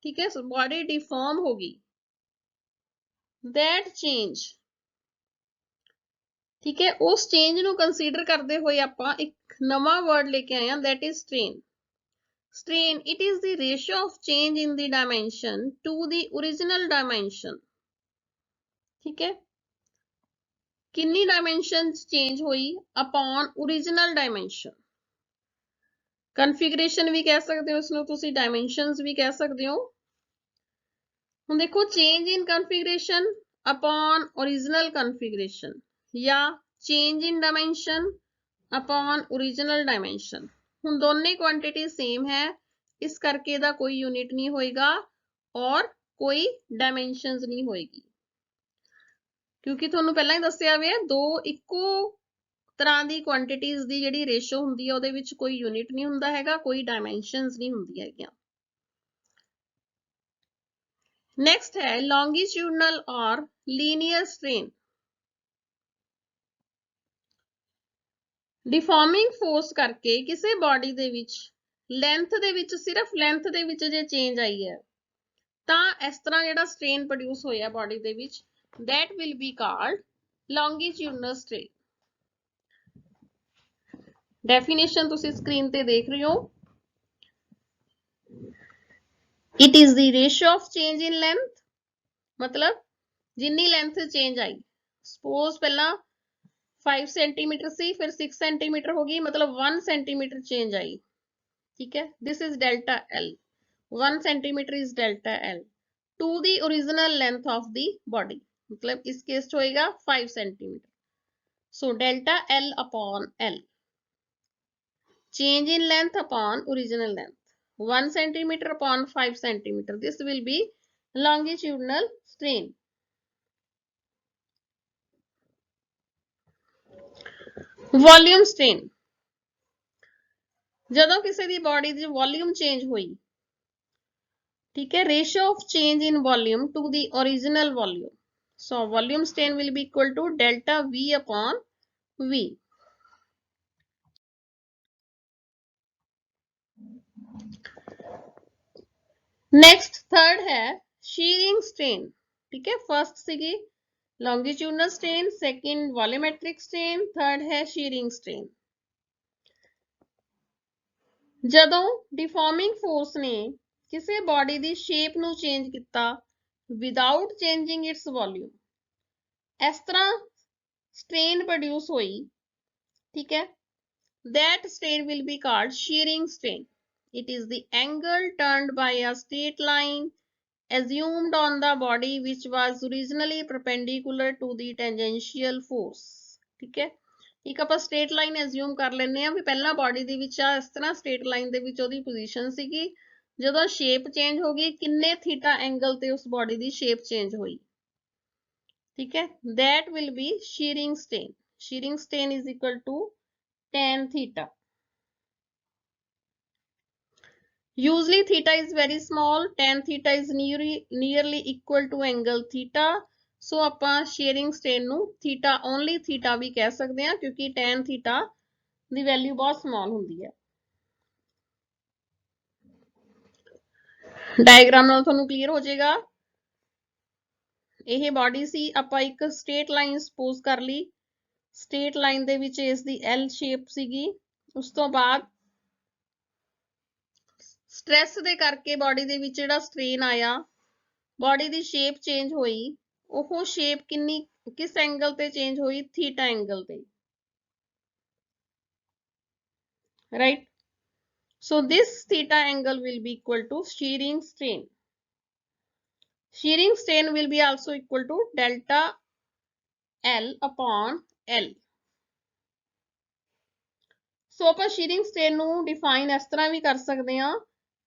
ਠੀਕ ਹੈ, ਬਾਡੀ ਡਿਫਾਰਮ ਹੋ ਗਈ। that change, ठीक है, उस चेंज ਨੂੰ कंसीडर करते हुए ਆਪਾਂ एक नवा वर्ड लेके आए हैं that is strain। strain, it is the ratio of change in the dimension to the original dimension, ठीक है, कितनी डायमेंशन चेंज हुई अपॉन ओरिजिनल डायमेंशन। कन्फिगरेशन भी कह सकते हो इसमें, तुसी डायमेंशंस भी कह सकते हो। हुण देखो change in configuration upon original configuration या change in dimension upon original dimension. हुण दोनों क्वांटिटी सेम है, इस करके दा कोई यूनिट नहीं होएगा और कोई डायमेंशंस नहीं होएगी, क्योंकि तुहानूं पहलां ही दस्सिया वे दो इक्को तरह दी क्वांटिटीज़ दी जिहड़ी रेशो हुंदी है उहदे विच कोई यूनिट नहीं हुंदा हैगा, कोई डायमेंशंस नहीं हुंदियां हैगियां। नेक्स्ट है लॉन्गिट्यूडनल और लीनियर स्ट्रेन। डिफॉर्मिंग फोर्स करके किसी बॉडी दे विच लेंथ दे विच सिर्फ लेंथ दे विच जे चेंज आई है तां इस तरह जिहड़ा स्ट्रेन प्रोड्यूस होया body they which that will be called longitudinal strain. Definition तुसी स्क्रीन ते देख रहे हो। It is the ratio of change in length, मतलब जिन्नी लेंथ चेंज आई, सपोज पहला 5 सेंटीमीटर सी फिर 6 सेंटीमीटर होगी, मतलब 1 सेंटीमीटर चेंज आई, ठीक है, this is delta L, 1 centimetre is delta L two the original length of the body, मतलब इस केस होएगा 5 centimetre. So delta L upon L, change in length upon original length, 1 centimeter upon 5 centimeter, this will be longitudinal strain। Volume strain, जदों किसी दी body दी volume change हुई, ठीक है, ratio of change in volume to the original volume, so volume strain will be equal to delta V upon V. Next third है shearing strain, ठीक है, फर्स्ट सीगी longitudinal strain, second volumetric strain, third है shearing strain. जदों deforming force ने किसी body दी shape नू चेंज किया विदाउट चेंजिंग इट्स वॉल्यूम, इस तरह स्ट्रेन प्रोड्यूस हुई, ठीक है, that strain will be called shearing strain. It is the angle turned by a straight line assumed on the body which was originally perpendicular to the tangential force, ठीक है, एक ਆਪਾਂ straight line assume कर लेने भी पहला body ਦੇ ਵਿੱਚ ਆ इस तरह स्ट्रेट लाइन ਦੇ ਵਿੱਚ ਉਹਦੀ पोजीशन ਸੀਗੀ, ਜਦੋਂ शेप चेंज हो गई किन्ने थीटा एंगल ਤੇ उस बॉडी ਦੀ शेप चेंज हुई, ठीक है, that will be shearing strain। shearing strain is equal to tan theta। Usually theta is very small, tan theta is nearly equal to angle theta, so ਆਪਾਂ shearing strain ਨੂੰ theta only theta भी कह सकते हैं क्योंकि tan theta ਦੀ value बहुत small ਹੁੰਦੀ ਹੈ। डायग्राम ਨਾਲ ਤੁਹਾਨੂੰ क्लियर हो जाएगा। ਇਹ body ਸੀ, ਆਪਾਂ ਇੱਕ straight line suppose ਕਰ ਲਈ, straight line ਦੇ ਵਿੱਚ ਇਸ ਦੀ L shape ਸੀਗੀ, ਉਸ ਤੋਂ ਬਾਅਦ स्ट्रेस दे करके बॉडी दे विच जिहड़ा स्ट्रेन आया, बॉडी दी शेप चेंज हुई, वो शेप किन्नी किस एंगल ते चेंज हुई, थीटा एंगल ते, right. So this theta angle will be equal to shearing strain. Shearing strain will be also equal to delta L upon L. So ਆਪਾਂ shearing strain ਨੂੰ define ਇਸ ਤਰ੍ਹਾਂ ਵੀ ਕਰ ਸਕਦੇ ਹਾਂ,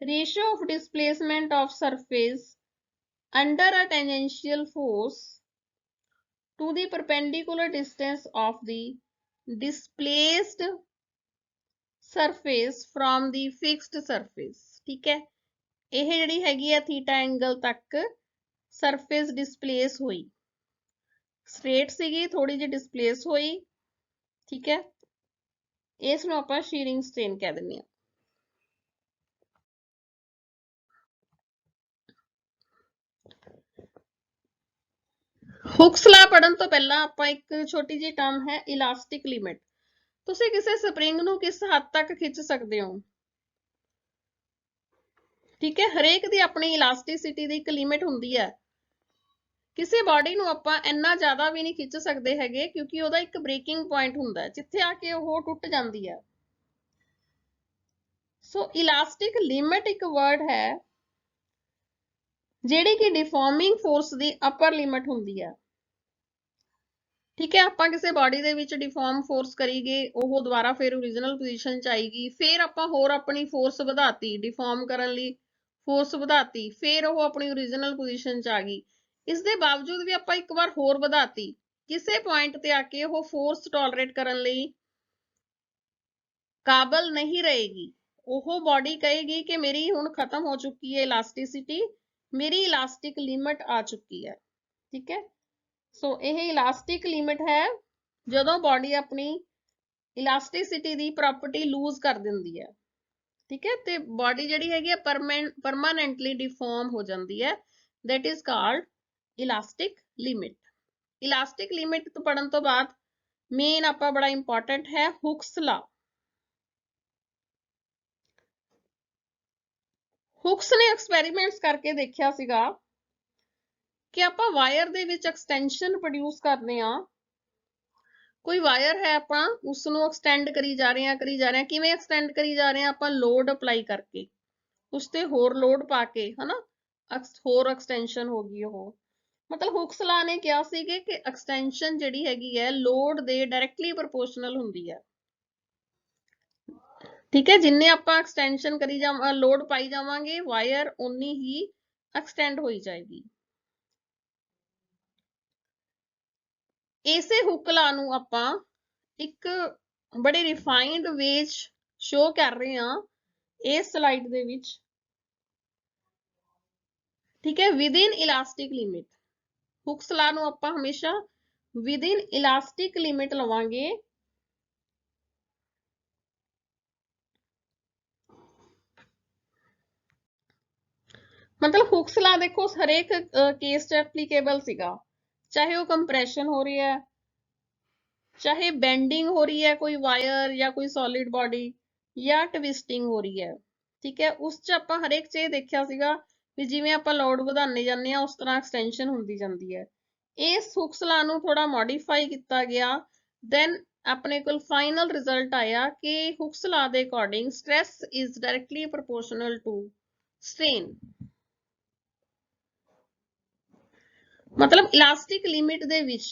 ratio of displacement of surface under a tangential force to the perpendicular distance of the displaced surface from the fixed surface. ठीक है, ਇਹ ਜਿਹੜੀ ਹੈਗੀ ਆ theta angle ਤੱਕ ਸਰਫੇਸ ਡਿਸਪਲੇਸ ਹੋਈ, ਸਟ੍ਰੇਟ ਸੀਗੀ, ਥੋੜੀ ਜਿਹੀ ਡਿਸਪਲੇਸ ਹੋਈ, ਠੀਕ ਹੈ, ਇਸ ਨੂੰ ਆਪਾਂ ਸ਼ੀਅਰਿੰਗ ਸਟ੍ਰੇਨ ਕਹਿ ਦਿੰਦੇ ਆ। ਹੁਕਸ ਲਾ ਪੜਨ ਤੋਂ ਪਹਿਲਾਂ ਆਪਾਂ ਇੱਕ ਛੋਟੀ ਜਿਹੀ ਟਰਮ ਹੈ ਇਲਾਸਟਿਕ ਲਿਮਿਟ। ਤੁਸੀਂ ਕਿਸੇ ਸਪਰਿੰਗ ਨੂੰ ਕਿਸ ਹੱਦ ਤੱਕ ਖਿੱਚ ਸਕਦੇ ਹੋ, ਠੀਕ ਹੈ, ਹਰੇਕ ਦੀ ਆਪਣੀ ਇਲਾਸਟਿਸਿਟੀ ਦੀ ਇੱਕ ਲਿਮਿਟ ਹੁੰਦੀ ਹੈ। ਕਿਸੇ ਬਾਡੀ ਨੂੰ ਆਪਾਂ ਇੰਨਾ ਜ਼ਿਆਦਾ ਵੀ ਨਹੀਂ ਖਿੱਚ ਸਕਦੇ ਹੈਗੇ, ਕਿਉਂਕਿ ਉਹਦਾ ਇੱਕ ਬ੍ਰੇਕਿੰਗ ਪੁਆਇੰਟ ਹੁੰਦਾ ਜਿੱਥੇ ਆ ਕੇ ਉਹ ਟੁੱਟ ਜਾਂਦੀ ਹੈ। ਸੋ ਇਲਾਸਟਿਕ ਲਿਮਿਟ ਇੱਕ ਵਰਡ ਹੈ ਜਿਹੜੀ ਕਿ ਡਿਫਾਰਮਿੰਗ ਫੋਰਸ ਦੀ ਅਪਰ ਲਿਮਿਟ ਹੁੰਦੀ ਹੈ, ਠੀਕ ਹੈ। ਆਪਾਂ ਕਿਸੇ ਬਾਡੀ ਦੇ ਵਿੱਚ ਡਿਫਾਰਮ ਫੋਰਸ ਕਰੀਏ, ਉਹ ਦੁਬਾਰਾ ਫਿਰ ਓਰੀਜਨਲ ਪੋਜੀਸ਼ਨ ਚ ਆਏਗੀ, ਫਿਰ ਆਪਾਂ ਹੋਰ ਆਪਣੀ ਫੋਰਸ ਵਧਾਤੀ, ਡਿਫਾਰਮ ਕਰਨ ਲਈ ਫੋਰਸ ਵਧਾਤੀ, ਫਿਰ ਉਹ ਆਪਣੀ ਓਰੀਜਨਲ ਪੋਜੀਸ਼ਨ ਚ ਆ ਗਈ। ਇਸ ਦੇ ਬਾਵਜੂਦ ਵੀ ਆਪਾਂ ਇੱਕ ਵਾਰ ਹੋਰ ਵਧਾਤੀ, ਕਿਸੇ ਪੁਆਇੰਟ ਤੇ ਆ ਕੇ ਉਹ ਫੋਰਸ ਟੋਲਰੇਟ ਕਰਨ ਲਈ ਕਾਬਲ ਨਹੀਂ ਰਹੇਗੀ। ਉਹ ਬਾਡੀ ਕਹੇਗੀ ਕਿ ਮੇਰੀ ਹੁਣ ਖਤਮ ਹੋ ਚੁੱਕੀ ਹੈ ਇਲਾਸਟਿਸਿਟੀ, ਮੇਰੀ ਇਲਾਸਟਿਕ ਲਿਮਿਟ ਆ ਚੁੱਕੀ ਹੈ, ਠੀਕ ਹੈ। ਸੋ ਇਹ ਇਲਾਸਟਿਕ ਲਿਮਿਟ ਹੈ ਜਦੋਂ ਬਾਡੀ ਆਪਣੀ ਇਲਾਸਟਿਸਿਟੀ ਦੀ ਪ੍ਰੋਪਰਟੀ ਲੂਜ਼ ਕਰ ਦਿੰਦੀ ਹੈ, ਠੀਕ ਹੈ, ਤੇ ਬਾਡੀ ਜਿਹੜੀ ਹੈਗੀ ਹੈ ਪਰਮਾਨੈਂਟਲੀ ਡਿਫਾਰਮ ਹੋ ਜਾਂਦੀ ਹੈ, that is called elastic limit. Elastic limit ਤੋਂ ਪੜਨ ਤੋਂ ਬਾਅਦ ਮੇਨ ਆਪਾਂ ਬੜਾ ਇੰਪੋਰਟੈਂਟ ਹੈ ਹੁਕਸ ਲਾ। ਹੁਕਸ ਨੇ ਐਕਸਪੈਰੀਮੈਂਟਸ ਕਰਕੇ ਦੇਖਿਆ ਸੀਗਾ ਕਿ ਆਪਾਂ ਵਾਇਰ ਦੇ ਵਿੱਚ ਐਕਸਟੈਂਸ਼ਨ ਪ੍ਰੋਡਿਊਸ ਕਰਦੇ ਆ। ਕੋਈ ਵਾਇਰ ਹੈ, ਆਪਾਂ ਉਸ ਨੂੰ ਐਕਸਟੈਂਡ ਕਰੀ ਜਾ ਰਹੇ ਹਾਂ, ਕਿਵੇਂ ਐਕਸਟੈਂਡ ਕਰੀ ਜਾ ਰਹੇ ਹਾਂ, ਆਪਾਂ ਲੋਡ ਅਪਲਾਈ ਕਰਕੇ, ਉਸ ਤੇ ਹੋਰ ਲੋਡ ਪਾ ਕੇ, ਹਨਾ, ਹੋਰ ਐਕਸਟੈਂਸ਼ਨ ਹੋ ਗਈ। ਉਹ ਮਤਲਬ ਹੁਕਸ ਲਾ ਨੇ ਕਿਹਾ ਸੀ ਕਿ ਐਕਸਟੈਂਸ਼ਨ ਜਿਹੜੀ ਹੈਗੀ ਹੈ ਲੋਡ ਦੇ ਡਾਇਰੈਕਟਲੀ ਪ੍ਰੋਪੋਰਸ਼ਨਲ ਹੁੰਦੀ ਹੈ, ਠੀਕ ਹੈ। ਜਿੰਨੇ ਆਪਾਂ ਐਕਸਟੈਂਸ਼ਨ ਕਰੀ ਲੋਡ ਪਾਈ ਜਾਵਾਂਗੇ, ਵਾਇਰ ਉਨੀ ਹੀ ਐਕਸਟੈਂਡ ਹੋਈ ਜਾਏਗੀ। ਇਸੇ ਹੁਕ ਲਾ ਨੂੰ ਆਪਾਂ ਇੱਕ ਬੜੇ ਰਿਫਾਈਨਡ ਵੇ ਚ ਸ਼ੋ ਕਰ ਰਹੇ ਹਾਂ ਇਸ ਸਲਾਈਡ ਦੇ ਵਿੱਚ, ਠੀਕ ਹੈ, ਵਿਦਿਨ ਇਲਾਸਟਿਕ ਲਿਮਿਟ। ਹੁਕਸ ਲਾ ਨੂੰ ਆਪਾਂ ਹਮੇਸ਼ਾ ਵਿਦਿਨ ਇਲਾਸਟਿਕ ਲਿਮਿਟ ਲਵਾਂਗੇ। ਮਤਲਬ ਹੁਕਸ ਲਾ ਦੇਖੋ ਹਰੇਕ ਕੇਸ ਚ ਐਪਲੀਕੇਬਲ ਸੀਗਾ, ਚਾਹੇ ਉਹ ਕੰਪਰੈਸ਼ਨ ਹੋ ਰਹੀ ਹੈ, ਚਾਹੇ ਬੈਂਡਿੰਗ ਹੋ ਰਹੀ ਹੈ ਕੋਈ ਵਾਇਰ ਜਾਂ ਕੋਈ ਸੋਲਿਡ ਬਾਡੀ, ਜਾਂ ਟਵਿਸਟਿੰਗ ਹੋ ਰਹੀ ਹੈ, ਠੀਕ ਹੈ। ਉਸ ਚ ਆਪਾਂ ਹਰੇਕ ਚ ਇਹ ਦੇਖਿਆ ਸੀਗਾ ਵੀ ਜਿਵੇਂ ਆਪਾਂ ਲੋਡ ਵਧਾਉਂਦੇ ਜਾਂਦੇ ਹਾਂ ਉਸ ਤਰ੍ਹਾਂ ਐਕਸਟੈਂਸ਼ਨ ਹੁੰਦੀ ਜਾਂਦੀ ਹੈ। ਇਸ ਹੁਕਸ ਲਾ ਨੂੰ ਥੋੜਾ ਮੋਡੀਫਾਈ ਕੀਤਾ ਗਿਆ, ਦੈਨ ਆਪਣੇ ਕੋਲ ਫਾਈਨਲ ਰਿਜ਼ਲਟ ਆਇਆ ਕਿ ਹੁਕਸ ਲਾ ਦੇ according stress is directly proportional to strain. ਮਤਲਬ ਇਲਾਸਟਿਕ ਲਿਮਿਟ ਦੇ ਵਿੱਚ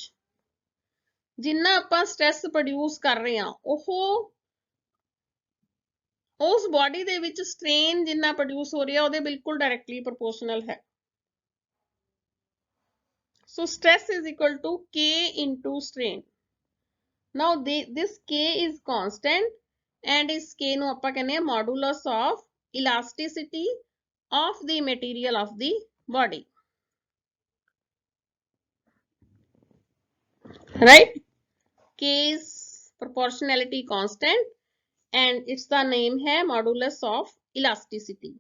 ਜਿੰਨਾ ਆਪਾਂ ਸਟ੍ਰੈਸ ਪ੍ਰੋਡਿਊਸ ਕਰ ਰਹੇ ਹਾਂ, ਉਹ ਉਸ ਬਾਡੀ ਦੇ ਵਿੱਚ ਸਟ੍ਰੇਨ ਜਿੰਨਾ ਪ੍ਰੋਡਿਊਸ ਹੋ ਰਿਹਾ ਉਹਦੇ ਬਿਲਕੁਲ ਡਾਇਰੈਕਟਲੀ ਪ੍ਰੋਪੋਰਸ਼ਨਲ ਹੈ। So stress is equal to K into strain. Now this K is constant and is K ਨੂੰ ਆਪਾਂ ਕਹਿੰਦੇ ਹਾਂ modulus of elasticity of the material of the body, right? K is proportionality constant and its the name है modulus of elasticity.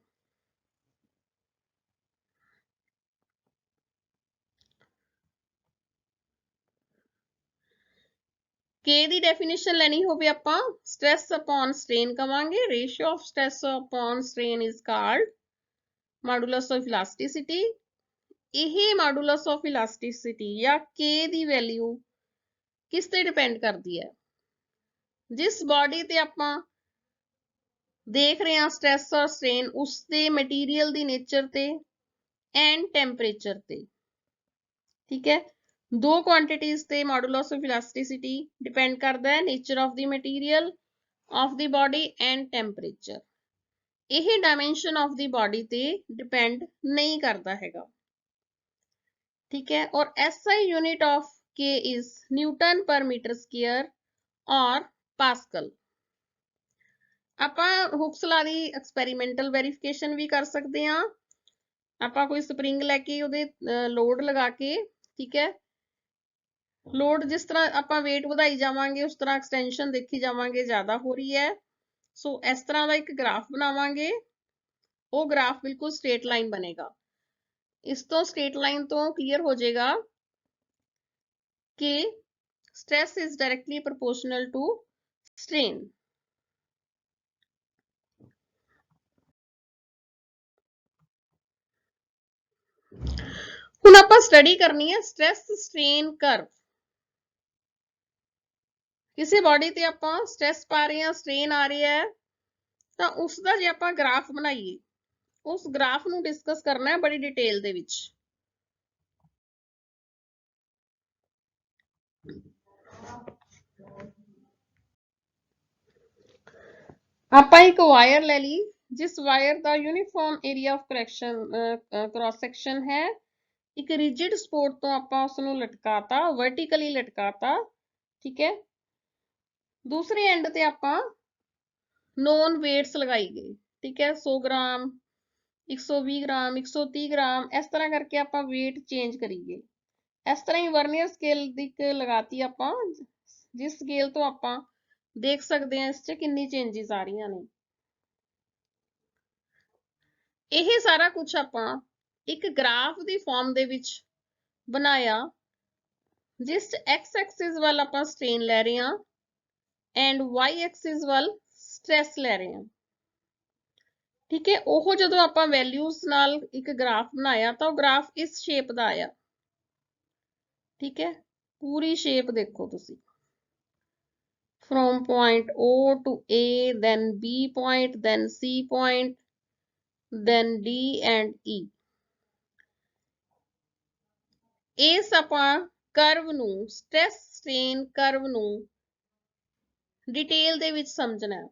K the definition ਲੈਣੀ ਹੋਵੇ ਆਪਾਂ stress upon strain ਕਵਾਂਗੇ, ratio of stress upon strain is called modulus of elasticity। ਇਹ modulus of elasticity ਜਾਂ K ਦੀ value ਕਿਸ ਤੇ depend ਕਰਦੀ ਹੈ, ਜਿਸ ਬਾਡੀ ਤੇ ਆਪਾਂ देख रहे हैं स्ट्रेस और स्ट्रेन उसके मटीरियल दी नेचर ते एंड टेंपरेचर ते। ठीक है, दो क्वांटिटीज ते मॉडुलस ऑफ इलास्टिसिटी डिपेंड करता है nature of the material of the body and temperature. यह डायमेंशन ऑफ द बॉडी ते डिपेंड नहीं करता हैगा। ठीक है, और SI यूनिट ऑफ के इज न्यूटन पर मीटर स्क्वायर और पास्कल। ਆਪਾਂ ਹੁਕਸ ਲਾ ਦੀ ਐਕਸਪੈਰੀਮੈਂਟਲ ਵੈਰੀਫਿਕੇਸ਼ਨ ਵੀ ਕਰ ਸਕਦੇ ਹਾਂ। ਆਪਾਂ ਕੋਈ ਸਪਰਿੰਗ ਲੈ ਕੇ ਉਹਦੇ ਲੋਡ ਲਗਾ ਕੇ, ਠੀਕ ਹੈ, ਲੋਡ ਜਿਸ ਤਰ੍ਹਾਂ ਆਪਾਂ weight ਵਧਾਈ ਜਾਵਾਂਗੇ ਉਸ ਤਰ੍ਹਾਂ ਐਕਸਟੈਂਸ਼ਨ ਦੇਖੀ ਜਾਵਾਂਗੇ ਜ਼ਿਆਦਾ ਹੋ ਰਹੀ ਹੈ। ਸੋ ਇਸ ਤਰ੍ਹਾਂ ਦਾ ਇੱਕ ਗ੍ਰਾਫ ਬਣਾਵਾਂਗੇ, ਉਹ ਗ੍ਰਾਫ ਬਿਲਕੁਲ ਸਟ੍ਰੇਟ ਲਾਈਨ ਬਣੇਗਾ। ਇਸ ਤੋਂ ਸਟ੍ਰੇਟ ਲਾਈਨ ਤੋਂ ਕਲੀਅਰ ਹੋ ਜਾਏਗਾ ਕਿ stress is directly proportional to strain. ਹੁਣ ਆਪਾਂ ਸਟੱਡੀ ਕਰਨੀ ਹੈ ਸਟ੍ਰੈਸ ਸਟ੍ਰੇਨ ਕਰਵ। ਕਿਸੇ ਬੋਡੀ ਤੇ ਆਪਾਂ ਸਟ੍ਰੈਸ ਪਾ ਰਹੇ ਹਾਂ, ਸਟ੍ਰੇਨ ਆ ਰਿਹਾ ਹੈ, ਤਾਂ ਉਸ ਦਾ ਜੇ ਆਪਾਂ ਗ੍ਰਾਫ ਬਣਾਈਏ, ਉਸ ਗ੍ਰਾਫ ਨੂੰ ਡਿਸਕਸ ਕਰਨਾ ਹੈ ਬੜੀ ਡਿਟੇਲ ਦੇ ਵਿੱਚ। ਆਪਾਂ ਇੱਕ ਵਾਇਰ ਲੈ ਲਈ, ਜਿਸ wire the uniform area of cross section है, एक रिजिड सपोर्ट तो ਆਪਾਂ ਉਸ ਨੂੰ ਲਟਕਾਤਾ, वर्टिकली ਲਟਕਾਤਾ। ठीक है, दूसरे एंड ਤੇ ਆਪਾਂ नॉन वेट्स लगाई गई। ठीक है, 100 ग्राम, 120 ग्राम, 130 ग्राम, इस तरह करके ਆਪਾਂ weight चेंज करीए। इस तरह ही वर्नियर स्केल ਦੀ ਲਗਾਤੀ ਆਪਾਂ, जिस स्केल ਤੋਂ ਆਪਾਂ देख सकते हैं इस 'ਚ ਕਿੰਨੀ चेंजेस आ रही ਨੇ। ਇਹ ਸਾਰਾ ਕੁਝ ਆਪਾਂ ਇੱਕ ਗ੍ਰਾਫ ਦੀ ਫਾਰਮ ਦੇ ਵਿੱਚ ਬਣਾਇਆ, ਜਿਸ 'ਚ x ਐਕਸਿਸ ਵੱਲ ਆਪਾਂ ਸਟ੍ਰੇਨ ਲੈ ਰਹੇ ਹਾਂ ਐਂਡ y ਐਕਸਿਸ ਵੱਲ ਸਟ੍ਰੈਸ ਲੈ ਰਹੇ ਹਾਂ। ਠੀਕ ਹੈ, ਉਹ ਜਦੋਂ ਆਪਾਂ ਵੈਲਿਊਜ਼ ਨਾਲ ਇੱਕ ਗ੍ਰਾਫ ਬਣਾਇਆ ਤਾਂ ਉਹ ਗ੍ਰਾਫ ਇਸ ਸ਼ੇਪ ਦਾ ਆਇਆ। ਠੀਕ ਹੈ, ਪੂਰੀ ਸ਼ੇਪ ਦੇਖੋ ਤੁਸੀਂ, from point O to A, then B point, then C point, then D and E। ਇਸ ਆਪਾਂ ਕਰਵ ਨੂੰ, ਸਟ੍ਰੈਸ ਸਟ੍ਰੇਨ ਕਰਵ ਨੂੰ डिटेल ਦੇ ਵਿੱਚ ਸਮਝਣਾ ਹੈ।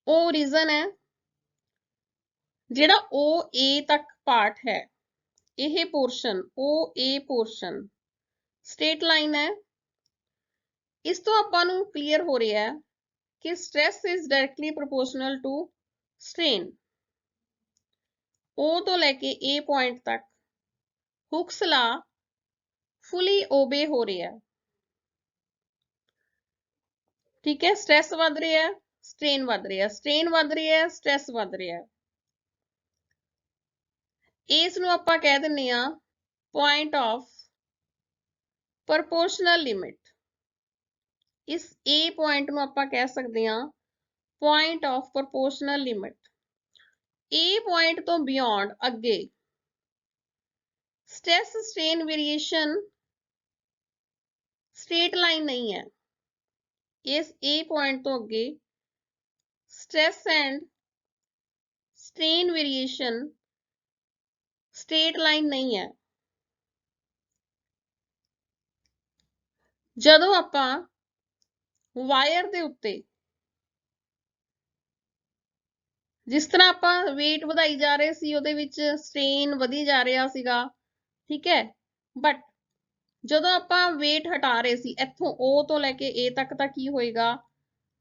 ਉਹ ਰੀਜ਼ਨ ਹੈ ਜਿਹੜਾ OA ਤੱਕ ਪਾਰਟ ਹੈ, ਇਹ portion OA portion straight line ਹੈ। ਇਸ ਤੋਂ ਆਪਾਂ ਨੂੰ ਕਲੀਅਰ ਹੋ ਰਿਹਾ ਹੈ ਕਿ stress is directly proportional to strain. O ਤੋਂ ਲੈ ਕੇ A ਪੁਆਇੰਟ ਤੱਕ ਹੁਕਸ ਲਾ ਫੁੱਲੀ ਓਬੇ ਹੋ ਰਿਹਾ ਹੈ। ਠੀਕ ਹੈ, ਸਟ੍ਰੈਸ ਵੱਧ ਰਿਹਾ ਹੈ, ਸਟ੍ਰੇਨ ਵੱਧ ਰਿਹਾ, ਸਟ੍ਰੇਨ ਵੱਧ ਰਿਹਾ ਹੈ, ਸਟ੍ਰੈਸ ਵੱਧ ਰਿਹਾ। ਇਸ ਨੂੰ ਆਪਾਂ ਕਹਿ ਦਿੰਨੇ ਆ ਪੁਆਇੰਟ ਆਫ ਪ੍ਰੋਪੋਰਸ਼ਨਲ ਲਿਮਿਟ। ਇਸ A ਪੁਆਇੰਟ ਨੂੰ ਆਪਾਂ ਕਹਿ ਸਕਦੇ ਹਾਂ point of proportional limit. A point ਤੋਂ ਬਿਯੋਂਡ ਅੱਗੇ stress strain variation straight line ਨਹੀਂ ਹੈ। ਇਸ A ਪੁਆਇੰਟ ਤੋਂ ਅੱਗੇ stress and strain variation straight line ਨਹੀਂ ਹੈ। ਜਦੋਂ ਆਪਾਂ ਵਾਇਰ ਦੇ ਉੱਤੇ ਜਿਸ ਤਰ੍ਹਾਂ ਆਪਾਂ weight ਵਧਾਈ ਜਾ ਰਹੇ ਸੀ, ਉਹਦੇ ਵਿੱਚ ਸਟ੍ਰੇਨ ਵਧੀ ਜਾ ਰਿਹਾ ਸੀਗਾ। ਠੀਕ ਹੈ, ਬਟ ਜਦੋਂ ਆਪਾਂ weight ਹਟਾ ਰਹੇ ਸੀ ਇੱਥੋਂ O ਤੋਂ ਲੈ ਕੇ A ਤੱਕ, ਤਾਂ ਕੀ ਹੋਏਗਾ,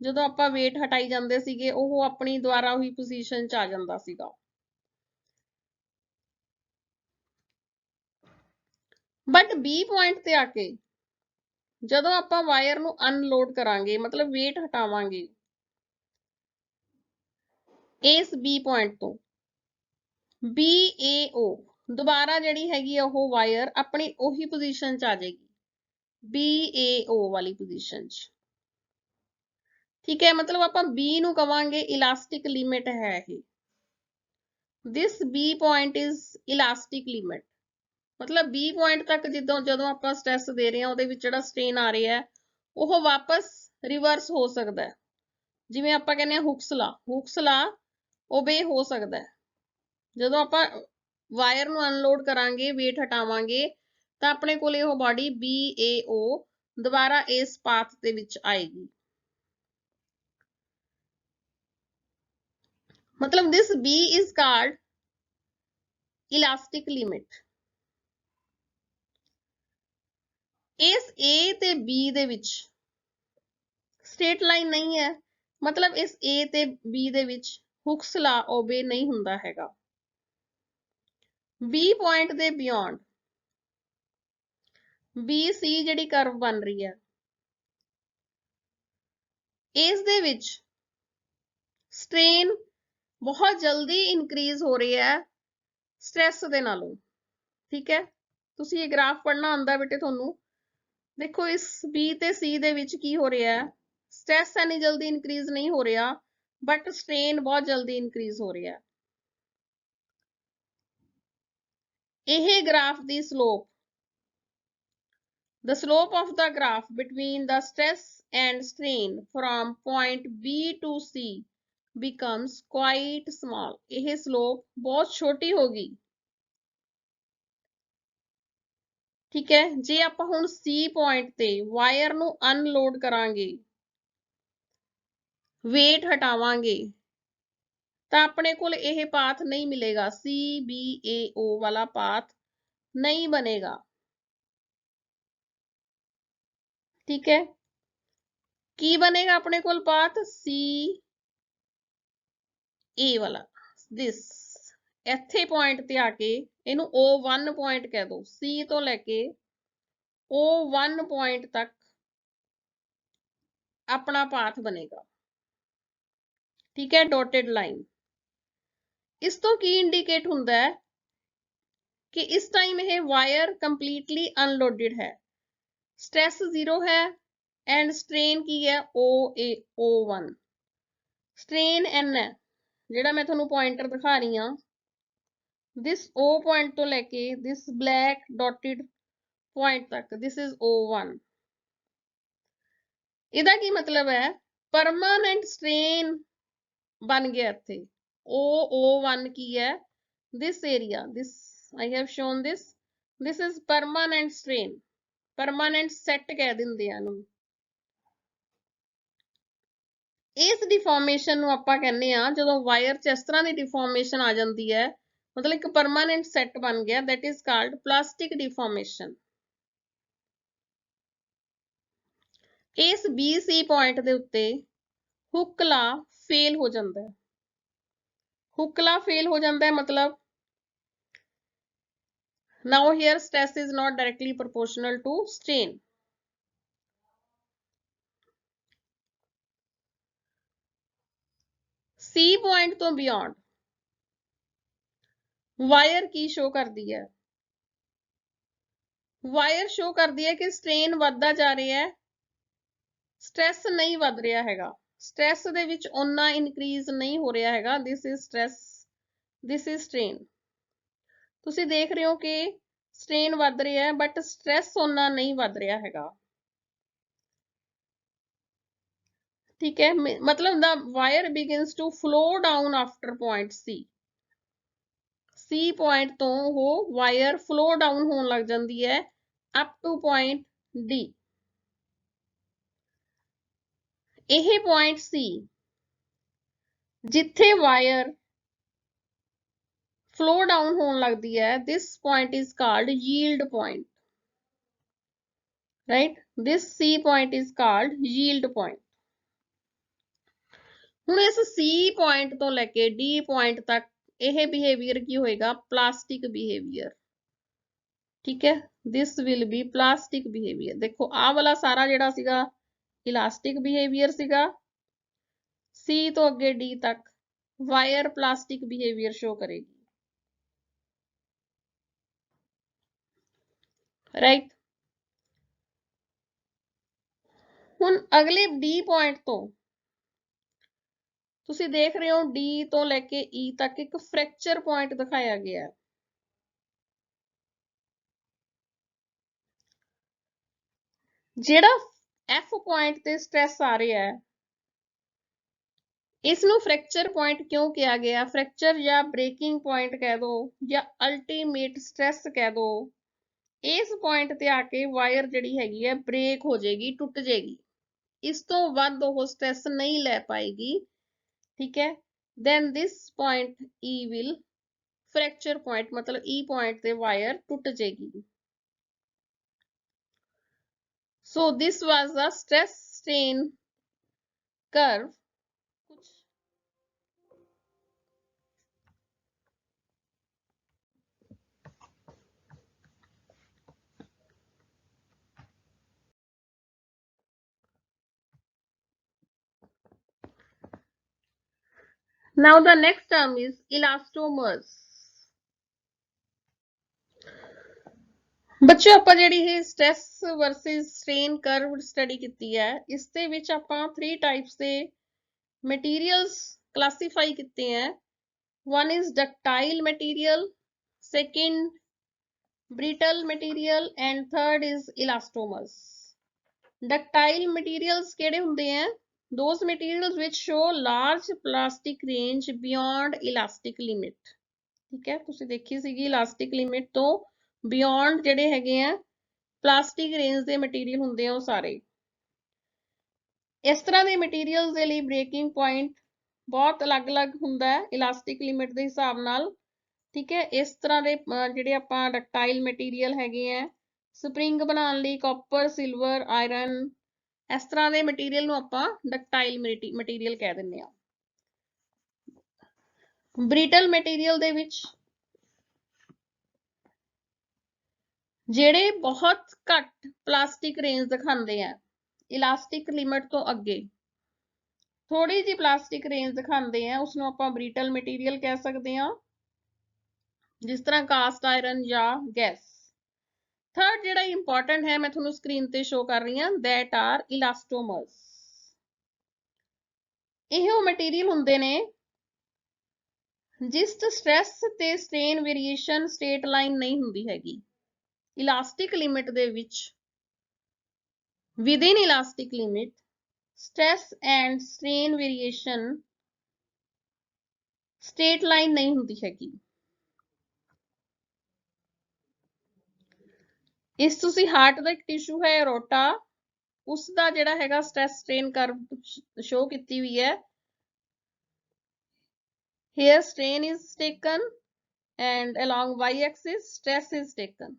ਜਦੋਂ ਆਪਾਂ weight ਹਟਾਈ ਜਾਂਦੇ ਸੀਗੇ ਉਹ ਆਪਣੀ ਦੁਆਰਾ ਉਹੀ ਪੋਜੀਸ਼ਨ 'ਚ ਆ ਜਾਂਦਾ ਸੀਗਾ। ਬਟ B ਪੁਆਇੰਟ ਤੇ ਆ ਕੇ ਜਦੋਂ ਆਪਾਂ ਵਾਇਰ ਨੂੰ ਅਨਲੋਡ ਕਰਾਂਗੇ, ਮਤਲਬ weight ਹਟਾਵਾਂਗੇ ਇਸ B ਪੁਆਇੰਟ ਤੋਂ, BAO ਦੁਬਾਰਾ ਜਿਹੜੀ ਹੈਗੀ ਉਹ ਵਾਇਰ ਆਪਣੀ ਉਹੀ ਪੋਜੀਸ਼ਨ 'ਚ ਆ ਜਾਏਗੀ, BAO ਵਾਲੀ ਪੋਜੀਸ਼ਨ 'ਚ। ਠੀਕ ਹੈ, ਮਤਲਬ ਆਪਾਂ B ਨੂੰ ਕਵਾਂਗੇ ਇਲਾਸਟਿਕ ਲਿਮਿਟ ਹੈ ਇਹ। ਦਿਸ B point is elastic limit. ਮਤਲਬ B ਪੁਆਇੰਟ ਤੱਕ ਜਦੋਂ ਆਪਾਂ ਸਟ੍ਰੈਸ ਦੇ ਰਹੇ ਹਾਂ ਉਹਦੇ ਵਿੱਚ ਜਿਹੜਾ ਸਟ੍ਰੇਨ ਆ ਰਿਹਾ ਹੈ ਉਹ ਵਾਪਸ ਰਿਵਰਸ ਹੋ ਸਕਦਾ ਹੈ, ਜਿਵੇਂ ਆਪਾਂ ਕਹਿੰਦੇ ਆ ਹੁਕਸ ਲਾ ਓਬੇ ਹੋ ਸਕਦਾ ਹੈ। ਜਦੋਂ ਆਪਾਂ ਵਾਇਰ ਨੂੰ ਅਨਲੋਡ ਕਰਾਂਗੇ, weight ਹਟਾਵਾਂਗੇ, ਤਾਂ ਆਪਣੇ ਕੋਲ ਇਹ ਬਾਡੀ BAO ਦੁਬਾਰਾ ਇਸ ਪਾਥ ਦੇ ਵਿੱਚ ਆਏਗੀ। ਮਤਲਬ this B is called elastic limit। ਇਸ A ਤੇ B ਦੇ ਵਿੱਚ ਸਟ੍ਰੇਟ ਲਾਈਨ ਨਹੀਂ ਹੈ, ਮਤਲਬ ਇਸ A ਤੇ B ਦੇ ਵਿੱਚ ਹੁਕਸ ਲਾ ਓਬੇ ਨਹੀਂ ਹੁੰਦਾ ਹੈਗਾ। B ਪੁਆਇੰਟ ਦੇ ਬਿਯੋਂਡ BC ਜਿਹੜੀ ਕਰਵ ਬਣ ਰਹੀ ਹੈ, ਇਸ ਦੇ ਵਿੱਚ ਸਟ੍ਰੇਨ ਬਹੁਤ ਜਲਦੀ ਇਨਕਰੀਜ਼ ਹੋ ਰਹੀ ਹੈ ਸਟ੍ਰੈਸ ਦੇ ਨਾਲੋਂ। ਠੀਕ ਹੈ, ਤੁਸੀਂ ਇਹ ਗ੍ਰਾਫ ਪੜ੍ਹਨਾ ਆਉਂਦਾ ਬੇਟੇ ਤੁਹਾਨੂੰ। ਦੇਖੋ ਇਸ B ਤੇ C ਦੇ ਵਿੱਚ ਕੀ ਹੋ ਰਿਹਾ ਹੈ, ਸਟ੍ਰੈਸ ਇੰਨੀ ਜਲਦੀ ਇਨਕਰੀਜ਼ ਨਹੀਂ ਹੋ ਰਿਹਾ, ਬਟ ਸਟ੍ਰੇਨ ਬਹੁਤ ਜਲਦੀ ਇਨਕਰੀਜ਼ ਹੋ ਰਿਹਾ। ਇਹ graph the slope, the slope of the graph between the stress and strain from point B to C becomes quite small। ਇਹ slope ਬਹੁਤ ਛੋਟੀ ਹੋਗੀ। ਠੀਕ ਹੈ, ਜੇ ਆਪਾਂ ਹੁਣ C ਪੁਆਇੰਟ ਤੇ ਵਾਇਰ ਨੂੰ ਅਨਲੋਡ ਕਰਾਂਗੇ, weight ਹਟਾਵਾਂਗੇ, ਤਾਂ ਆਪਣੇ ਕੋਲ ਇਹ ਪਾਥ ਨਹੀਂ ਮਿਲੇਗਾ, CBAO ਵਾਲਾ ਪਾਥ ਨਹੀਂ ਬਣੇਗਾ। ਠੀਕ ਹੈ, ਕੀ ਬਣੇਗਾ ਆਪਣੇ ਕੋਲ ਪਾਥ, CA ਵਾਲਾ, this ਇੱਥੇ ਪੁਆਇੰਟ ਤੇ ਆ ਕੇ ਇਹਨੂੰ O1 ਪੁਆਇੰਟ ਕਹਿ ਦੋ। C ਤੋਂ ਲੈ ਕੇ O1 ਪੁਆਇੰਟ ਤੱਕ ਆਪਣਾ ਪਾਥ ਬਣੇਗਾ। ਠੀਕ ਹੈ, ਡੋਟਡ ਲਾਈਨ। ਇਸ ਤੋਂ ਕੀ ਇੰਡੀਕੇਟ ਹੁੰਦਾ ਹੈ ਕਿ ਇਸ ਟਾਈਮ ਇਹ ਵਾਇਰ ਕੰਪਲੀਟਲੀ ਅਨਲੋਡਡ ਹੈ, ਸਟ੍ਰੈਸ 0 ਹੈ ਐਂਡ ਸਟ੍ਰੇਨ ਕੀ ਹੈ, O1। ਸਟ੍ਰੇਨ N ਹੈ, ਜਿਹੜਾ ਮੈਂ ਤੁਹਾਨੂੰ ਪੁਆਇੰਟਰ ਦਿਖਾ ਰਹੀ ਹਾਂ, this O ਪੁਆਇੰਟ ਤੋਂ ਲੈ ਕੇ this black dotted ਪੁਆਇੰਟ ਤੱਕ, this is O1। ਇਹਦਾ ਕੀ ਮਤਲਬ ਹੈ, ਪਰਮਾਨੈਂਟ ਸਟ੍ਰੇਨ ਬਣ ਗਿਆ ਇੱਥੇ। O1 ਕੀ ਹੈ, this area, this I have shown this is permanent strain, permanent set ਕਹਿ ਦਿੰਦੇ ਆ ਇਹਨੂੰ। ਇਸ ਡਿਫਾਰਮੇਸ਼ਨ ਨੂੰ ਆਪਾਂ ਕਹਿੰਦੇ ਆ, ਜਦੋਂ ਵਾਇਰ 'ਚ ਇਸ ਤਰ੍ਹਾਂ ਦੀ ਡਿਫਾਰਮੇਸ਼ਨ ਆ ਜਾਂਦੀ ਹੈ, ਮਤਲਬ ਇੱਕ ਪਰਮਾਨੈਂਟ ਸੈੱਟ ਬਣ ਗਿਆ, that is called plastic deformation। ਇਸ BC ਪੁਆਇੰਟ ਦੇ ਉੱਤੇ ਹੁੱਕ ਲਾ ਫੇਲ ਹੋ ਜਾਂਦਾ ਹੈ। ਹੁੱਕ ਲਾ ਫੇਲ ਹੋ ਜਾਂਦਾ ਹੈ ਮਤਲਬ now here stress is not directly proportional to strain। C point ਤੋਂ ਬਿਯੋਂਡ ਵਾਇਰ ਕੀ ਸ਼ੋ ਕਰਦੀ ਹੈ, ਵਾਇਰ ਸ਼ੋ ਕਰਦੀ ਹੈ ਕਿ ਸਟ੍ਰੇਨ ਵੱਧਦਾ ਜਾ ਰਿਹਾ ਹੈ, ਸਟ੍ਰੈਸ ਨਹੀਂ ਵੱਧ ਰਿਹਾ ਹੈਗਾ, ਸਟ੍ਰੈਸ ਦੇ ਵਿੱਚ ਓਨਾ ਇਨਕਰੀਜ਼ ਨਹੀਂ ਹੋ ਰਿਹਾ ਹੈਗਾ। this is stress, this is strain। ਤੁਸੀਂ ਦੇਖ ਰਹੇ ਹੋ ਕਿ ਸਟ੍ਰੇਨ ਵੱਧ ਰਿਹਾ ਹੈ ਬਟ ਸਟ੍ਰੈਸ ਓਨਾ ਨਹੀਂ ਵੱਧ ਰਿਹਾ ਹੈਗਾ। ਠੀਕ ਹੈ, ਮਤਲਬ the wire begins to flow down after point C। C point ਤੋਂ ਉਹ ਵਾਇਰ ਫਲੋ ਡਾਊਨ ਹੋਣ ਲੱਗ ਜਾਂਦੀ ਹੈ ਅਪ ਟੂ ਪੁਆਇੰਟ D। ਇਹ ਪੁਆਇੰਟ C ਜਿੱਥੇ ਵਾਇਰ ਫਲੋ ਡਾਊਨ ਹੋਣ ਲੱਗਦੀ ਹੈ, this point is called yield point, right? this C point is called yield point। ਹੁਣ ਇਸ C ਪੁਆਇੰਟ ਤੋਂ ਲੈ ਕੇ D ਪੁਆਇੰਟ ਤੱਕ ਇਹ ਬਿਹੇਵੀਅਰ ਕੀ ਹੋਏਗਾ, ਪਲਾਸਟਿਕ ਬਿਹੇਵੀਅਰ। ਠੀਕ ਹੈ, this will be plastic behavior। ਦੇਖੋ ਆਹ ਵਾਲਾ ਸਾਰਾ ਜਿਹੜਾ ਸੀਗਾ ਇਲਾਸਟਿਕ ਬਿਹੇਵੀਅਰ ਸੀਗਾ, C ਤੋਂ ਅੱਗੇ D ਤੱਕ ਵਾਇਰ ਪਲਾਸਟਿਕ ਬਿਹੇਵੀਅਰ ਸ਼ੋ ਕਰੇਗੀ। ਰਾਈਟ, ਹੁਣ ਅਗਲੇ D ਪੁਆਇੰਟ ਤੋਂ ਤੁਸੀਂ ਦੇਖ ਰਹੇ ਹੋ D ਤੋਂ ਲੈ ਕੇ E ਤੱਕ ਇੱਕ ਫ੍ਰੈਕਚਰ ਪੁਆਇੰਟ ਦਿਖਾਇਆ ਗਿਆ ਹੈ। ਜਿਹੜਾ F ਪੁਆਇੰਟ ਤੇ ਸਟ੍ਰੈਸ ਆ ਰਿਹਾ ਹੈ, इसनू फ्रैक्चर पॉइंट क्यों किया गया? फ्रैक्चर या ब्रेकिंग पॉइंट कह दो या अल्टीमेट स्ट्रेस कह दो, इस पॉइंट ते आके वायर जिहड़ी हैगी है ब्रेक हो जाएगी, टुट जाएगी, इस तो वध ओह स्ट्रेस नहीं लै पाएगी, ठीक है। देन दिस पॉइंट ई विल फ्रैक्चर पॉइंट, मतलब ई पॉइंट ते वायर टुट जाएगी। So this was the stress strain curve. Now the next term is elastomers. ਬੱਚਿਓ ਆਪਾਂ ਜਿਹੜੀ ਇਹ stress versus strain curve study ਕੀਤੀ ਹੈ, ਇਸ ਦੇ ਵਿੱਚ ਆਪਾਂ 3 ਟਾਈਪਸ ਦੇ ਮਟੀਰੀਅਲਸ ਕਲਾਸੀਫਾਈ ਕੀਤੇ ਹੈ। one is ductile material, second brittle material and third is elastomers. Ductile materials ਕਿਹੜੇ ਹੁੰਦੇ ਹੈ? Those materials which show large plastic range beyond elastic limit, ਠੀਕ ਹੈ। ਤੁਸੀਂ ਦੇਖੀ ਸੀਗੀ ਇਲਾਸਟਿਕ ਲਿਮਿਟ ਤੋਂ ਬਿਯੋਂਡ ਜਿਹੜੇ ਹੈਗੇ ਆ ਪਲਾਸਟਿਕ ਰੇਂਜ ਦੇ ਮਟੀਰੀਅਲ ਹੁੰਦੇ ਆ ਉਹ ਸਾਰੇ। ਇਸ ਤਰ੍ਹਾਂ ਦੇ ਮਟੀਰੀਅਲਸ ਦੇ ਲਈ ਬ੍ਰੇਕਿੰਗ ਪੁਆਇੰਟ ਬਹੁਤ ਅਲੱਗ-ਅਲੱਗ ਹੁੰਦਾ ਹੈ ਇਲਾਸਟਿਕ ਲਿਮਿਟ ਦੇ ਹਿਸਾਬ ਨਾਲ, ਠੀਕ ਹੈ। ਇਸ ਤਰ੍ਹਾਂ ਦੇ ਜਿਹੜੇ ਆਪਾਂ ਡਕਟਾਈਲ ਮਟੀਰੀਅਲ ਹੈਗੇ ਆ, ਸਪਰਿੰਗ ਬਣਾਉਣ ਲਈ ਕਾਪਰ, ਸਿਲਵਰ, ਆਇਰਨ, ਇਸ ਤਰ੍ਹਾਂ ਦੇ ਮਟੀਰੀਅਲ ਨੂੰ ਆਪਾਂ ਡਕਟਾਈਲ ਮਟੀਰੀਅਲ ਕਹਿ ਦਿੰਦੇ ਆ। ਬ੍ਰਿਟਲ ਮਟੀਰੀਅਲ ਦੇ ਵਿੱਚ ਜਿਹੜੇ ਬਹੁਤ ਘੱਟ ਪਲਾਸਟਿਕ ਰੇਂਜ ਦਿਖਾਉਂਦੇ ਆ, ਇਲਾਸਟਿਕ ਲਿਮਿਟ ਤੋਂ ਅੱਗੇ ਥੋੜੀ ਜਿਹੀ ਪਲਾਸਟਿਕ ਰੇਂਜ ਦਿਖਾਉਂਦੇ ਆ, ਉਸਨੂੰ ਆਪਾਂ ਬ੍ਰਿਟਲ ਮਟੀਰੀਅਲ ਕਹਿ ਸਕਦੇ ਆ, ਜਿਸ ਤਰ੍ਹਾਂ ਕਾਸਟ ਆਇਰਨ ਜਾਂ ਗੈਸ। ਥਰਡ ਜਿਹੜਾ ਇੰਪੋਰਟੈਂਟ ਹੈ, ਮੈਂ ਤੁਹਾਨੂੰ ਸਕਰੀਨ ਤੇ ਸ਼ੋ ਕਰ ਰਹੀ ਹਾਂ, that are elastomers. ਇਹ ਉਹ ਮਟੀਰੀਅਲ ਹੁੰਦੇ ਨੇ ਜਿਸ ਸਟ੍ਰੈਸ ਤੇ ਸਟ੍ਰੇਨ ਵੇਰੀਏਸ਼ਨ ਸਟ੍ਰੇਟ ਲਾਈਨ ਨਹੀਂ ਹੁੰਦੀ ਹੈਗੀ। ਇਲਾਸਟਿਕ ਲਿਮਿਟ ਦੇ ਵਿੱਚ within elastic limit stress and strain variation straight line नहीं ਹੁੰਦੀ ਹੈਗੀ। ਇਸ ਤੁਸੀਂ ਹਾਰਟ ਦਾ ਇੱਕ ਟਿਸ਼ੂ ਹੈ ਐਰੋਟਾ, ਉਸ ਦਾ ਜਿਹੜਾ ਹੈਗਾ ਸਟ੍ਰੈਸ ਸਟ੍ਰੇਨ ਕਰਵ ਸ਼ੋ ਕੀਤੀ ਹੋਈ ਹੈ। here strain is taken and along y axis stress is taken.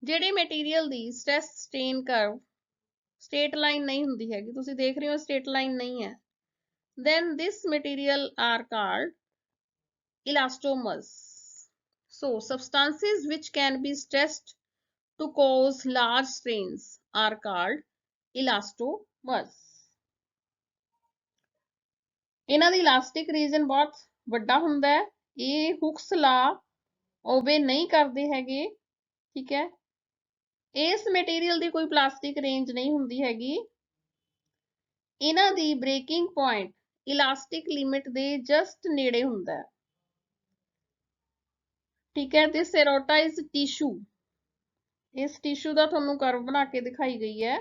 ਜਿਹੜੇ ਮਟੀਰੀਅਲ ਦੀ stress strain curve straight line ਨਹੀਂ ਹੁੰਦੀ ਹੈਗੀ, ਤੁਸੀਂ ਦੇਖ ਰਹੇ ਹੋ ਸਟ੍ਰੇਟ ਲਾਈਨ ਨਹੀਂ ਹੈ, then this material are called elastomers. So substances which can be stressed to cause large strains are called elastomers. ਇਹਨਾਂ ਦੀ ਇਲਾਸਟਿਕ ਰੀਜਨ ਬਹੁਤ ਵੱਡਾ ਹੁੰਦਾ ਹੈ, ਇਹ ਹੁਕਸ ਲਾ ਓਬੇ ਨਹੀਂ ਕਰਦੇ ਹੈਗੇ, ਠੀਕ ਹੈ। ਇਸ ਮਟੀਰੀਅਲ ਦੀ ਕੋਈ ਪਲਾਸਟਿਕ ਰੇਂਜ ਨਹੀਂ ਹੁੰਦੀ ਹੈਗੀ। ਇਹਨਾਂ ਦੀ ਬ੍ਰੇਕਿੰਗ ਪੁਆਇੰਟ ਇਲਾਸਟਿਕ ਲਿਮਿਟ ਦੇ ਜਸਟ ਨੇੜੇ ਹੁੰਦਾ ਹੈ, ਠੀਕ ਹੈ। ਦਿਸ ਐਰੋਟਾ ਇਜ਼ ਟਿਸ਼ੂ, ਇਸ ਟਿਸ਼ੂ ਦਾ ਤੁਹਾਨੂੰ ਕਰਵ ਬਣਾ ਕੇ ਦਿਖਾਈ ਗਈ ਹੈ।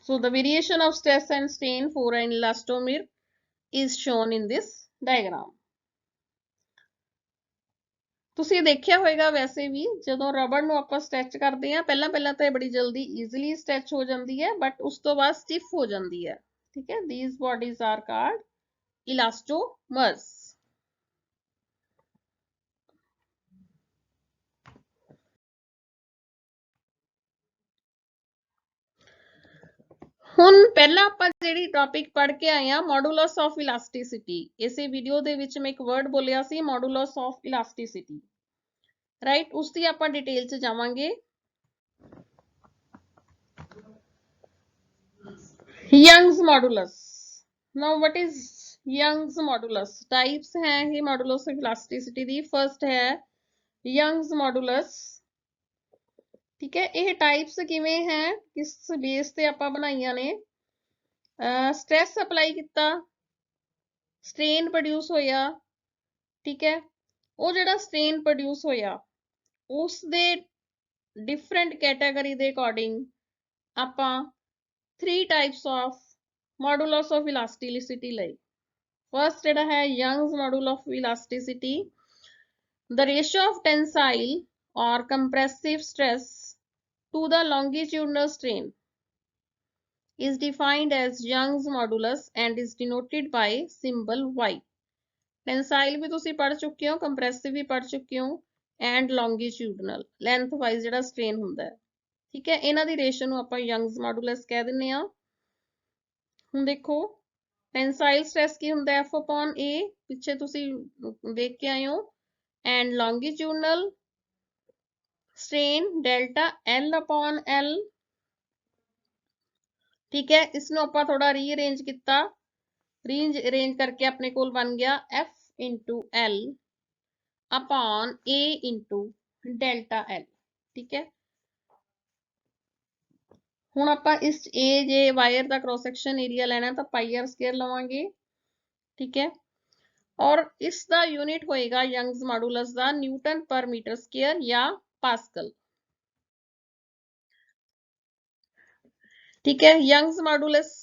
So the variation of stress and strain for an elastomer is shown in this diagram. ਤੁਸੀਂ ਦੇਖਿਆ ਹੋਵੇਗਾ ਵੈਸੇ ਵੀ ਜਦੋਂ ਰਬੜ ਨੂੰ ਆਪਾਂ ਸਟ੍ਰੈਚ ਕਰਦੇ ਆ, ਪਹਿਲਾਂ ਤਾਂ ਇਹ ਬੜੀ ਜਲਦੀ ਈਜ਼ੀਲੀ ਸਟ੍ਰੈਚ ਹੋ ਜਾਂਦੀ ਹੈ, ਬਟ ਉਸ ਤੋਂ ਬਾਅਦ ਸਟਿਫ ਹੋ ਜਾਂਦੀ ਹੈ, ਠੀਕ ਹੈ। These bodies are called elastomers. ਹੁਣ ਪਹਿਲਾਂ ਆਪਾਂ ਜਿਹੜੀ ਟੌਪਿਕ ਪੜ੍ਹ ਕੇ ਆਏ ਆ ਮੋਡੂਲਸ ਆਫ ਇਲਾਸਟਿਸਿਟੀ, ਇਸੇ ਵੀਡੀਓ ਦੇ ਵਿੱਚ ਮੈਂ ਇੱਕ ਵਰਡ ਬੋਲਿਆ ਸੀ ਮੋਡੂਲਸ ਆਫ ਇਲਾਸਟਿਸਿਟੀ, ਰਾਈਟ। ਉਸ ਦੀ ਆਪਾਂ ਡਿਟੇਲ 'ਚ ਜਾਵਾਂਗੇ। Young's modulus. Now what is Young's modulus? Types हैं ये modulus of elasticity the. First है Young's modulus, ठीक है। ਇਹ types ਕਿਵੇਂ ਹੈ, ਕਿਸ ਬੇਸ ਤੇ ਆਪਾਂ ਬਣਾਈਆਂ ਨੇ? ਸਟ੍ਰੈਸ ਅਪਲਾਈ ਕੀਤਾ, ਸਟ੍ਰੇਨ ਪ੍ਰੋਡਿਊਸ ਹੋਇਆ, ਠੀਕ ਹੈ। ਉਹ ਜਿਹੜਾ ਸਟ੍ਰੇਨ ਪ੍ਰੋਡਿਊਸ ਹੋਇਆ ਉਸ ਦੇ ਡਿਫਰੈਂਟ ਕੈਟਾਗਰੀ ਦੇ ਅਕੋਰਡਿੰਗ ਆਪਾਂ 3 types of modulus of elasticity ਲਈ फर्स्ट ਜਿਹੜਾ ਹੈ Young's modulus of elasticity the ratio of tensile or compressive stress to the longitudinal strain is defined as Young's modulus and is denoted by symbol Y. Tensile भी तुसी पढ़ चुके हो, compressive भी पढ़ चुके हो and longitudinal lengthwise ਜਿਹੜਾ strain ਹੁੰਦਾ ਹੈ ठीक है। ਇਹਨਾਂ ਦੀ ਰੇਸ਼ੋ ਨੂੰ ਆਪਾਂ Young's modulus ਕਹਿ ਦਿੰਨੇ ਆ। ਹੁਣ ਦੇਖੋ tensile stress ਕੀ ਹੁੰਦਾ ਹੈ F/A ਪਿੱਛੇ ਤੁਸੀਂ ਦੇਖ ਕੇ ਆਏ ਹੋ and longitudinal strain delta L/L ठीक है। इसਨੂੰ ਆਪਾਂ थोड़ा रीअरेंज ਕੀਤਾ रीअरेंज करके अपने कोल बन गया F into L upon A into delta L ठीक है। ਹੁਣ ਆਪਾਂ ਇਸ A ਜੇ ਵਾਇਰ ਦਾ क्रॉस सेक्शन एरिया लेना ਤਾਂ पाई r स्क्वायर ਲਵਾਂਗੇ ठीक है। और इसका यूनिट होएगा यंग्स मॉडुलस ਦਾ न्यूटन पर मीटर स्क्वायर या पास्कल ठीक है। यंग्स मॉडुलस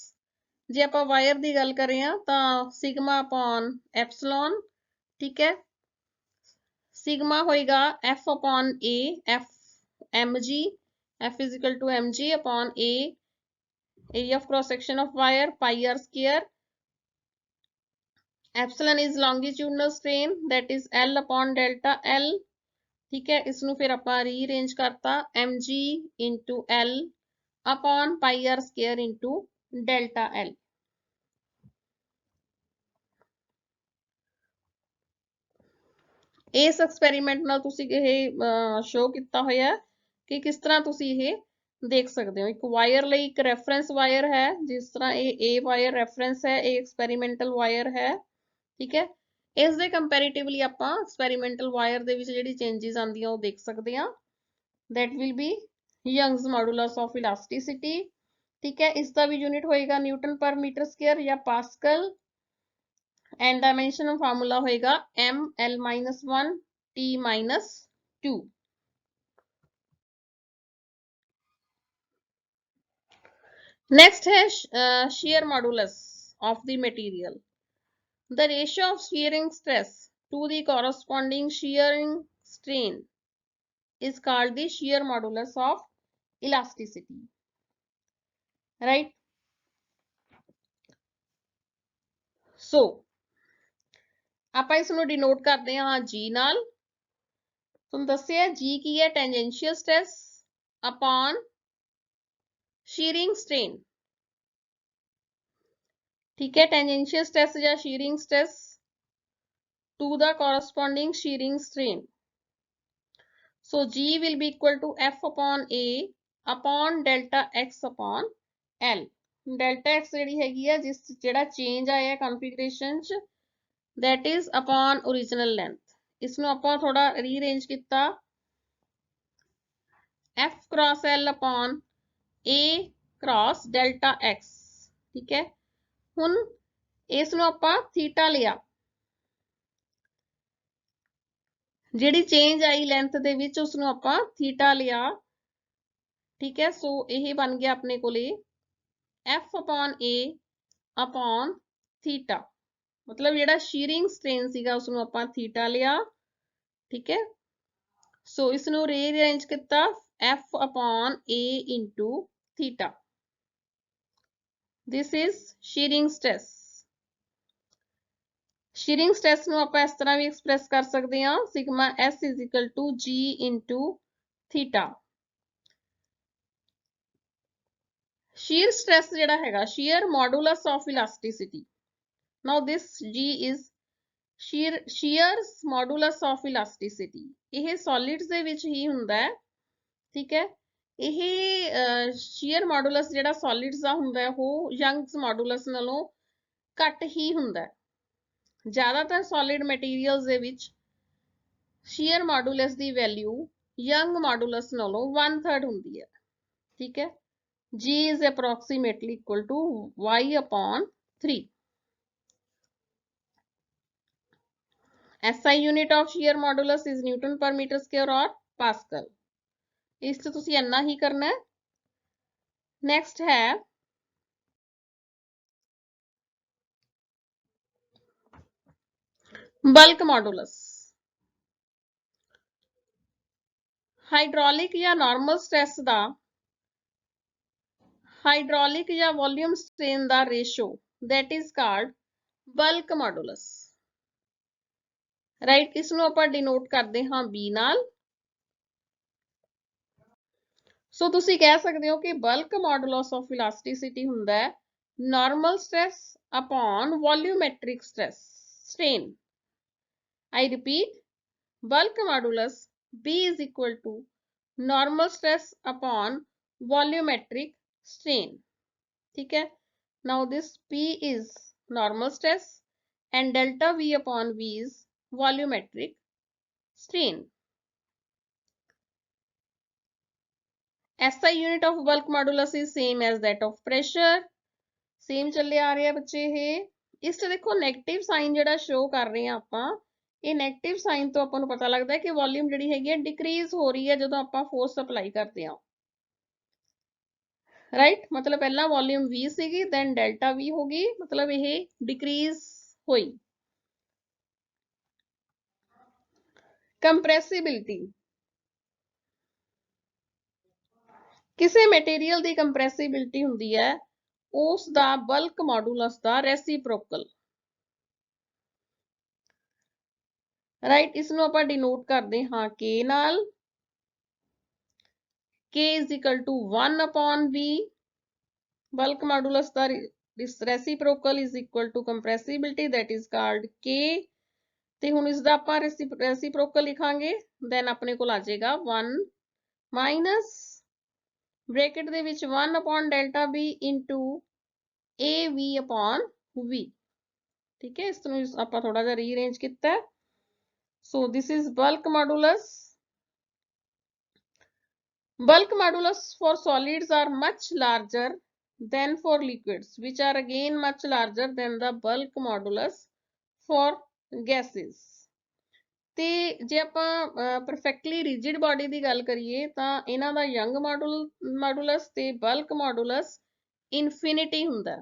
ਜੇ ਆਪਾਂ ਵਾਇਰ ਦੀ ਗੱਲ ਕਰੇ ਆ ਤਾਂ ਸਿਗਮਾ अपॉन एप्सिलॉन ठीक है। सिग्मा होएगा F upon A F mg F is equal to mg upon A area of cross section of wire pi r square epsilon is longitudinal strain that is L upon delta L ठीक है। इसनू फिर ਆਪਾਂ rearrange करता mg into L upon pi r square into delta L ਇਸ experiment ਨਾਲ ਤੁਸੀਂ ਇਹ show ਕੀਤਾ ਹੋਇਆ ਕਿ ਕਿਸ ਤਰ੍ਹਾਂ ਤੁਸੀਂ ਇਹ ਦੇਖ ਸਕਦੇ ਹੋ। ਇੱਕ ਵਾਇਰ ਲਈ ਇੱਕ ਰੈਫਰੈਂਸ ਵਾਇਰ ਹੈ ਜਿਸ ਤਰ੍ਹਾਂ ਇਹ A ਵਾਇਰ ਰੈਫਰੈਂਸ ਹੈ ਇਹ ਐਕਸਪੈਰੀਮੈਂਟਲ ਵਾਇਰ ਹੈ ਠੀਕ ਹੈ। ਇਸ ਦੇ ਕੰਪੈਰੀਟਿਵਲੀ ਆਪਾਂ ਐਕਸਪੈਰੀਮੈਂਟਲ ਵਾਇਰ ਦੇ ਵਿੱਚ ਜਿਹੜੀ ਚੇਂजेस ਆਉਂਦੀਆਂ ਉਹ ਦੇਖ ਸਕਦੇ ਹਾਂ। that will be Young's modulus of elasticity ठीक है। इसका भी यूनिट होएगा न्यूटन पर मीटर स्क्वायर या पास्कल एंड डायमेंशन फार्मूला होएगा m L-1 T-2 नेक्स्ट है shear modulus of the material the ratio of shearing stress to the corresponding shearing strain is called the shear modulus of elasticity right so ਆਪਾਂ ਇਸ ਨੂੰ denote ਕਰਦੇ ਹਾਂ G ਨਾਲ ਤੁਹਾਨੂੰ ਦੱਸਿਆ G ਕੀ ਹੈ ਟੈਂਜੈਂਸ਼ੀਅਲ ਸਟ੍ਰੈਸ ਅਪਨ shearing strain ठीक है। टेंजेंशियल स्ट्रेस या shearing stress to the corresponding shearing strain so G will be equal to F upon A upon delta X upon L delta X ਜਿਹੜੀ ਹੈਗੀ ਆ ਜਿਸ ਜਿਹੜਾ ਚੇਂਜ ਆਇਆ ਕਨਫੀਗਰੇਸ਼ਨ ਚ that is upon original length इसਨੂੰ ਆਪਾਂ थोड़ा रीअरेंज ਕੀਤਾ F cross L upon A cross delta X ठीक है। ਹੁਣ ਇਸ ਨੂੰ ਆਪਾਂ ਥੀਟਾ ਲਿਆ ਜਿਹੜੀ ਚੇਂਜ ਆਈ ਲੈਂਥ ਦੇ ਵਿੱਚ ਉਸ ਨੂੰ ਆਪਾਂ ਥੀਟਾ ਲਿਆ ਠੀਕ ਹੈ। ਸੋ ਇਹ ਬਣ ਗਿਆ ਆਪਣੇ ਕੋਲੇ F upon A upon theta ਮਤਲਬ ਜਿਹੜਾ ਸ਼ੀਅਰਿੰਗ ਸਟ੍ਰੇਨ ਸੀਗਾ ਉਸ ਨੂੰ ਆਪਾਂ ਥੀਟਾ ਲਿਆ ਠੀਕ ਹੈ। ਸੋ ਇਸ ਨੂੰ ਰੀਅਰੇਂਜ ਕੀਤਾ F upon A into theta this is shearing stress shearing stress ਨੂੰ ਆਪਾਂ ਇਸ ਤਰ੍ਹਾਂ ਵੀ ਐਕਸਪ੍ਰੈਸ ਕਰ ਸਕਦੇ ਹਾਂ sigma S is equal to G into theta shear stress ਜਿਹੜਾ ਹੈਗਾ shear modulus of elasticity now this G is shear's modulus of elasticity ਇਹ solids ਦੇ ਵਿੱਚ ਹੀ ਹੁੰਦਾ ਹੈ ਠੀਕ ਹੈ। ਇਹ shear modulus ਜਿਹੜਾ solids ਦਾ ਹੁੰਦਾ ਹੈ ਉਹ Young's modulus ਨਾਲੋਂ ਘੱਟ ਹੀ ਹੁੰਦਾ ਹੈ। ਜ਼ਿਆਦਾਤਰ solid materials ਦੇ ਵਿੱਚ shear modulus ਦੀ value Young modulus ਨਾਲੋਂ 1/3 ਹੁੰਦੀ ਹੈ ਠੀਕ ਹੈ। G is approximately equal to Y upon 3 SI unit of shear modulus is Newton per meter square or Pascal ਇਸ ਤੋਂ ਤੁਸੀਂ ਇੰਨਾ ਹੀ ਕਰਨਾ ਹੈ। ਨੈਕਸਟ ਹੈ बल्क मॉडुलस हाइड्रोलिक या नॉर्मल स्ट्रेस दा हाइड्रोलिक या वॉल्यूम स्ट्रेन दा ratio that is called bulk modulus right. इसनूं आपां डिनोट करदे हां बी नाल। सो तुसीं कह सकदे हो कि बल्क मॉडुलस ऑफ इलास्टिसिटी हुंदा है normal stress upon volumetric stress strain. I repeat, bulk modulus B is equal to normal stress upon volumetric strain। ठीक है, now this P is normal stress and delta V upon V is volumetric strain। SI unit of bulk modulus is same as that of pressure। Same ਚੱਲੇ ਆ ਰਿਹਾ ਬੱਚੇ ਇਹ। ਇਸ ਤੇ ਦੇਖੋ ਨੈਗੇਟਿਵ ਸਾਈਨ ਜਿਹੜਾ ਸ਼ੋ ਕਰ ਰਹੇ ਆ ਆਪਾਂ, ਇਹ ਨੈਗੇਟਿਵ ਸਾਈਨ ਤੋਂ ਆਪਾਂ ਨੂੰ ਪਤਾ ਲੱਗਦਾ ਹੈ ਕਿ ਵੋਲਿਊਮ ਜਿਹੜੀ ਹੈਗੀ ਹੈ ਡਿਕਰੀਜ਼ ਹੋ ਰਹੀ ਹੈ ਜਦੋਂ ਆਪਾਂ ਫੋਰਸ ਅਪਲਾਈ ਕਰਦੇ ਹਾਂ ਰਾਈਟ। ਮਤਲਬ ਪਹਿਲਾਂ ਵੋਲਿਊਮ V ਸੀਗੀ ਦੈਨ ਡੈਲਟਾ V ਹੋ ਗਈ, ਮਤਲਬ ਇਹ ਡਿਕਰੀਜ਼ ਹੋਈ। ਕੰਪਰੈਸਿਬਿਲਿਟੀ ਕਿਸੇ ਮਟੀਰੀਅਲ ਦੀ ਕੰਪਰੈਸਿਬਿਲਿਟੀ ਹੁੰਦੀ ਹੈ ਉਸ ਦਾ ਬਲਕ ਮੋਡੂਲਸ ਦਾ ਰੈਸੀਪ੍ਰੋਕਲ ਰਾਈਟ। ਇਸ ਨੂੰ ਆਪਾਂ ਡਿਨੋਟ ਕਰਦੇ ਹਾਂ K ਨਾਲ। K is equal to 1 upon V। bulk modulus the reciprocal is equal to compressibility that is called K। ਤੇ ਹੁਣ ਇਸ ਦਾ ਆਪਾਂ reciprocal ਲਿਖਾਂਗੇ then ਆਪਣੇ ਕੋਲ ਆ ਜਾਏਗਾ 1 minus ਬ੍ਰੈਕਟ ਦੇ ਵਿੱਚ 1 upon delta B into AV upon V। ਠੀਕ ਹੈ, ਇਸ ਨੂੰ ਆਪਾਂ ਥੋੜਾ ਜਿਹਾ ਰੀਅਰੇਂਜ ਕੀਤਾ ਹੈ। So this is bulk modulus। Bulk modulus for solids are much larger than for liquids, which are again much larger than the bulk modulus for gases। ਤੇ ਜੇ ਆਪਾਂ ਪਰਫੈਕਟਲੀ ਰਿਜਿਡ ਬਾਡੀ ਦੀ ਗੱਲ ਕਰੀਏ ਤਾਂ ਇਹਨਾਂ ਦਾ ਯੰਗ ਮੋਡੂਲਸ ਤੇ ਬਲਕ modulus infinity ਹੁੰਦਾ।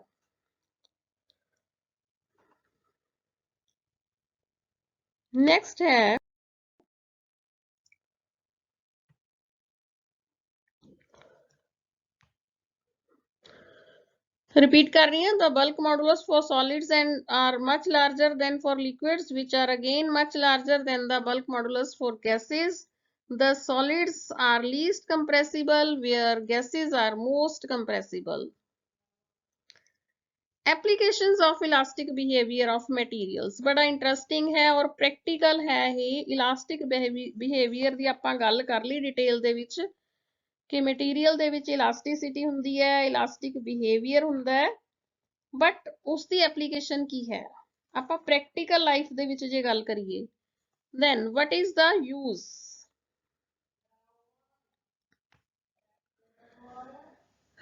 Next ਹੈ रिपीट कर रही हैं, the bulk modulus for solids and are much larger than for liquids, which are again much larger than the bulk modulus for gases। The solids are least compressible where gases are most compressible। Applications of elastic behaviour of materials बड़ा interesting है और practical है ये। Elastic behaviour ਦੀ ਆਪਾਂ ਗੱਲ ਕਰ ਲਈ detail ਦੇ ਵਿੱਚ ਕਿ ਮਟੀਰੀਅਲ ਦੇ ਵਿੱਚ ਇਲਾਸਟਿਸਿਟੀ ਹੁੰਦੀ ਹੈ, ਇਲਾਸਟਿਕ ਬਿਹੇਵੀਅਰ ਹੁੰਦਾ ਹੈ, ਬਟ ਉਸ ਦੀ ਐਪਲੀਕੇਸ਼ਨ ਕੀ ਹੈ। ਆਪਾਂ ਪ੍ਰੈਕਟੀਕਲ ਲਾਈਫ ਦੇ ਵਿੱਚ ਜੇ ਗੱਲ ਕਰੀਏ then what is the use।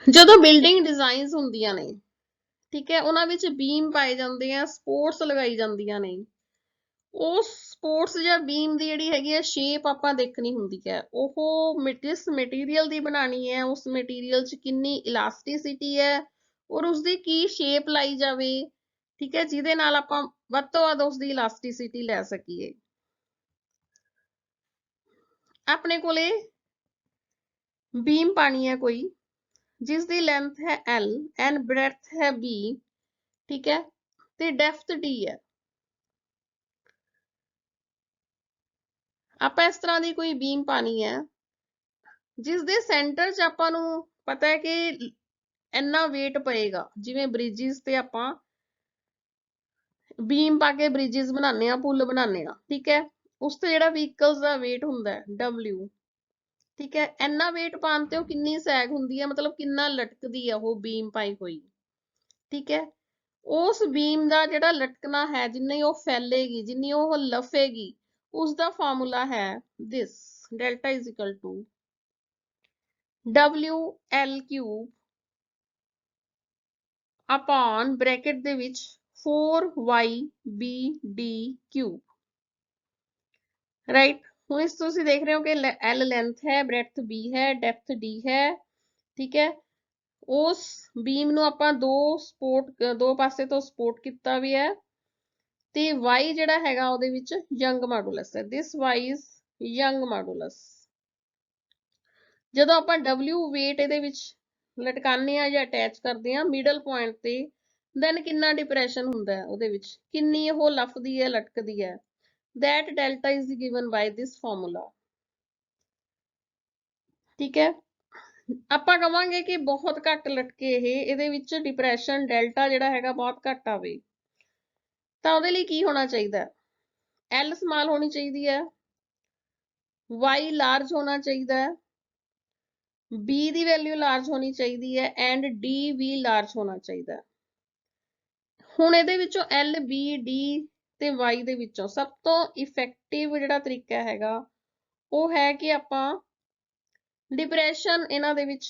ਜਦੋਂ ਬਿਲਡਿੰਗ ਡਿਜ਼ਾਈਨਸ ਹੁੰਦੀਆਂ ਨੇ, ਠੀਕ ਹੈ, ਉਹਨਾਂ ਵਿੱਚ ਬੀਮ ਪਾਏ ਜਾਂਦੇ ਆ, ਸਪੋਰਟਸ ਲਗਾਈ ਜਾਂਦੀਆਂ ਨੇ। ਉਸ ਸਪੋਰਟਸ ਜਾਂ ਬੀਮ ਦੀ ਜਿਹੜੀ ਹੈਗੀ ਹੈ ਸ਼ੇਪ ਆਪਾਂ ਦੇਖਣੀ ਹੁੰਦੀ ਹੈ। ਉਹ ਜਿਸ ਮਟੀਰੀਅਲ ਦੀ ਬਣਾਣੀ ਹੈ ਉਸ ਮਟੀਰੀਅਲ 'ਚ ਕਿੰਨੀ ਇਲਾਸਟਿਸਿਟੀ ਹੈ ਔਰ ਉਸਦੀ ਕੀ ਸ਼ੇਪ ਲਾਈ ਜਾਵੇ, ਠੀਕ ਹੈ, ਜਿਹਦੇ ਨਾਲ ਆਪਾਂ ਵੱਧ ਤੋਂ ਵੱਧ ਉਸਦੀ ਇਲਾਸਟਿਸਿਟੀ ਲੈ ਸਕੀਏ। ਆਪਣੇ ਕੋਲੇ ਬੀਮ ਪਾਣੀ ਹੈ ਕੋਈ ਜਿਸ ਦੀ ਲੈਂਥ ਹੈ L ਐਂਡ ਬ੍ਰੈਡਥ ਹੈ B, ਠੀਕ ਹੈ, ਤੇ ਡੈਪਥ D ਹੈ। ਆਪਾਂ ਇਸ ਤਰ੍ਹਾਂ ਦੀ ਕੋਈ ਬੀਮ ਪਾਣੀ ਹੈ ਜਿਸ ਦੇ ਸੈਂਟਰ 'ਚ ਆਪਾਂ ਨੂੰ ਪਤਾ ਹੈ ਕਿ ਇੰਨਾ weight ਪਏਗਾ। ਜਿਵੇਂ ਬ੍ਰਿਜਿਸ ਤੇ ਆਪਾਂ ਬੀਮ ਪਾ ਕੇ ਬ੍ਰਿਜਿਸ ਬਣਾਉਂਦੇ ਆ, ਪੁੱਲ ਬਣਾਉਂਦੇ ਆ, ਠੀਕ ਹੈ, ਉਸ ਤੇ ਜਿਹੜਾ ਵਹੀਕਲਸ ਦਾ weight ਹੁੰਦਾ ਹੈ W, ਠੀਕ ਹੈ, ਇੰਨਾ weight ਪਾਉਣ ਤੇ ਉਹ ਕਿੰਨੀ ਸੈਗ ਹੁੰਦੀ ਹੈ, ਮਤਲਬ ਕਿੰਨਾ ਲਟਕਦੀ ਹੈ ਉਹ ਬੀਮ ਪਾਈ ਹੋਈ, ਠੀਕ ਹੈ। ਉਸ ਬੀਮ ਦਾ ਜਿਹੜਾ ਲਟਕਣਾ ਹੈ, ਜਿੰਨੀ ਉਹ ਫੈਲੇਗੀ, ਜਿੰਨੀ ਉਹ ਲਫੇਗੀ, ਉਸ ਦਾ ਫਾਰਮੂਲਾ ਹੈ this delta is equal to WL cube upon bracket ਦੇ ਵਿੱਚ 4YBD cube। ਰਾਈਟ, ਹੁਣ ਇਸ ਤੁਸੀਂ ਦੇਖ ਰਹੇ ਹੋ ਕਿ L ਲੈਂਥ ਹੈ, ਬ੍ਰੈਡਥ B ਹੈ, ਡੈਪਥ D ਹੈ, ਠੀਕ ਹੈ। ਉਸ ਬੀਮ ਨੂੰ ਆਪਾਂ ਦੋ ਪਾਸੇ ਤੋਂ ਸਪੋਰਟ ਕੀਤਾ ਵੀ ਹੈ ਤੇ y ਜਿਹੜਾ ਹੈਗਾ ਉਹਦੇ ਵਿੱਚ ਯੰਗ ਮੋਡੂਲਸ ਹੈ। ਦਿਸ y is ਯੰਗ ਮੋਡੂਲਸ। ਜਦੋਂ ਆਪਾਂ w weight ਇਹਦੇ ਵਿੱਚ ਲਟਕਾਉਂਦੇ ਆ ਜਾਂ ਅਟੈਚ ਕਰਦੇ ਆ ਮਿਡਲ ਪੁਆਇੰਟ ਤੇ, then ਕਿੰਨਾ ਡਿਪਰੈਸ਼ਨ ਹੁੰਦਾ ਹੈ ਉਹਦੇ ਵਿੱਚ, ਕਿੰਨੀ ਉਹ ਲੱਫਦੀ ਹੈ ਲਟਕਦੀ ਹੈ। that delta is given by this formula। ਠੀਕ ਹੈ, ਆਪਾਂ ਕਵਾਂਗੇ ਕਿ ਬਹੁਤ ਘੱਟ ਲਟਕੇ ਇਹਦੇ ਵਿੱਚ ਡਿਪਰੈਸ਼ਨ ਡੈਲਟਾ ਜਿਹੜਾ ਹੈਗਾ ਬਹੁਤ ਘੱਟ ਆਵੇ, ਤਾਂ ਉਹਦੇ ਲਈ ਕੀ ਹੋਣਾ ਚਾਹੀਦਾ? L ਸਮਾਲ ਹੋਣੀ ਚਾਹੀਦੀ ਹੈ, Y ਲਾਰਜ ਹੋਣਾ ਚਾਹੀਦਾ ਹੈ, B ਦੀ ਵੈਲਿਊ ਲਾਰਜ ਹੋਣੀ ਚਾਹੀਦੀ ਹੈ ਐਂਡ D ਵੀ ਲਾਰਜ ਹੋਣਾ ਚਾਹੀਦਾ ਹੈ। ਹੁਣ ਇਹਦੇ ਵਿੱਚੋਂ L, B, D ਤੇ Y ਦੇ ਵਿੱਚੋਂ ਸਭ ਤੋਂ ਇਫੈਕਟਿਵ ਜਿਹੜਾ ਤਰੀਕਾ ਹੈਗਾ ਉਹ ਹੈ ਕਿ ਆਪਾਂ ਡਿਪਰੈਸ਼ਨ ਇਹਨਾਂ ਦੇ ਵਿੱਚ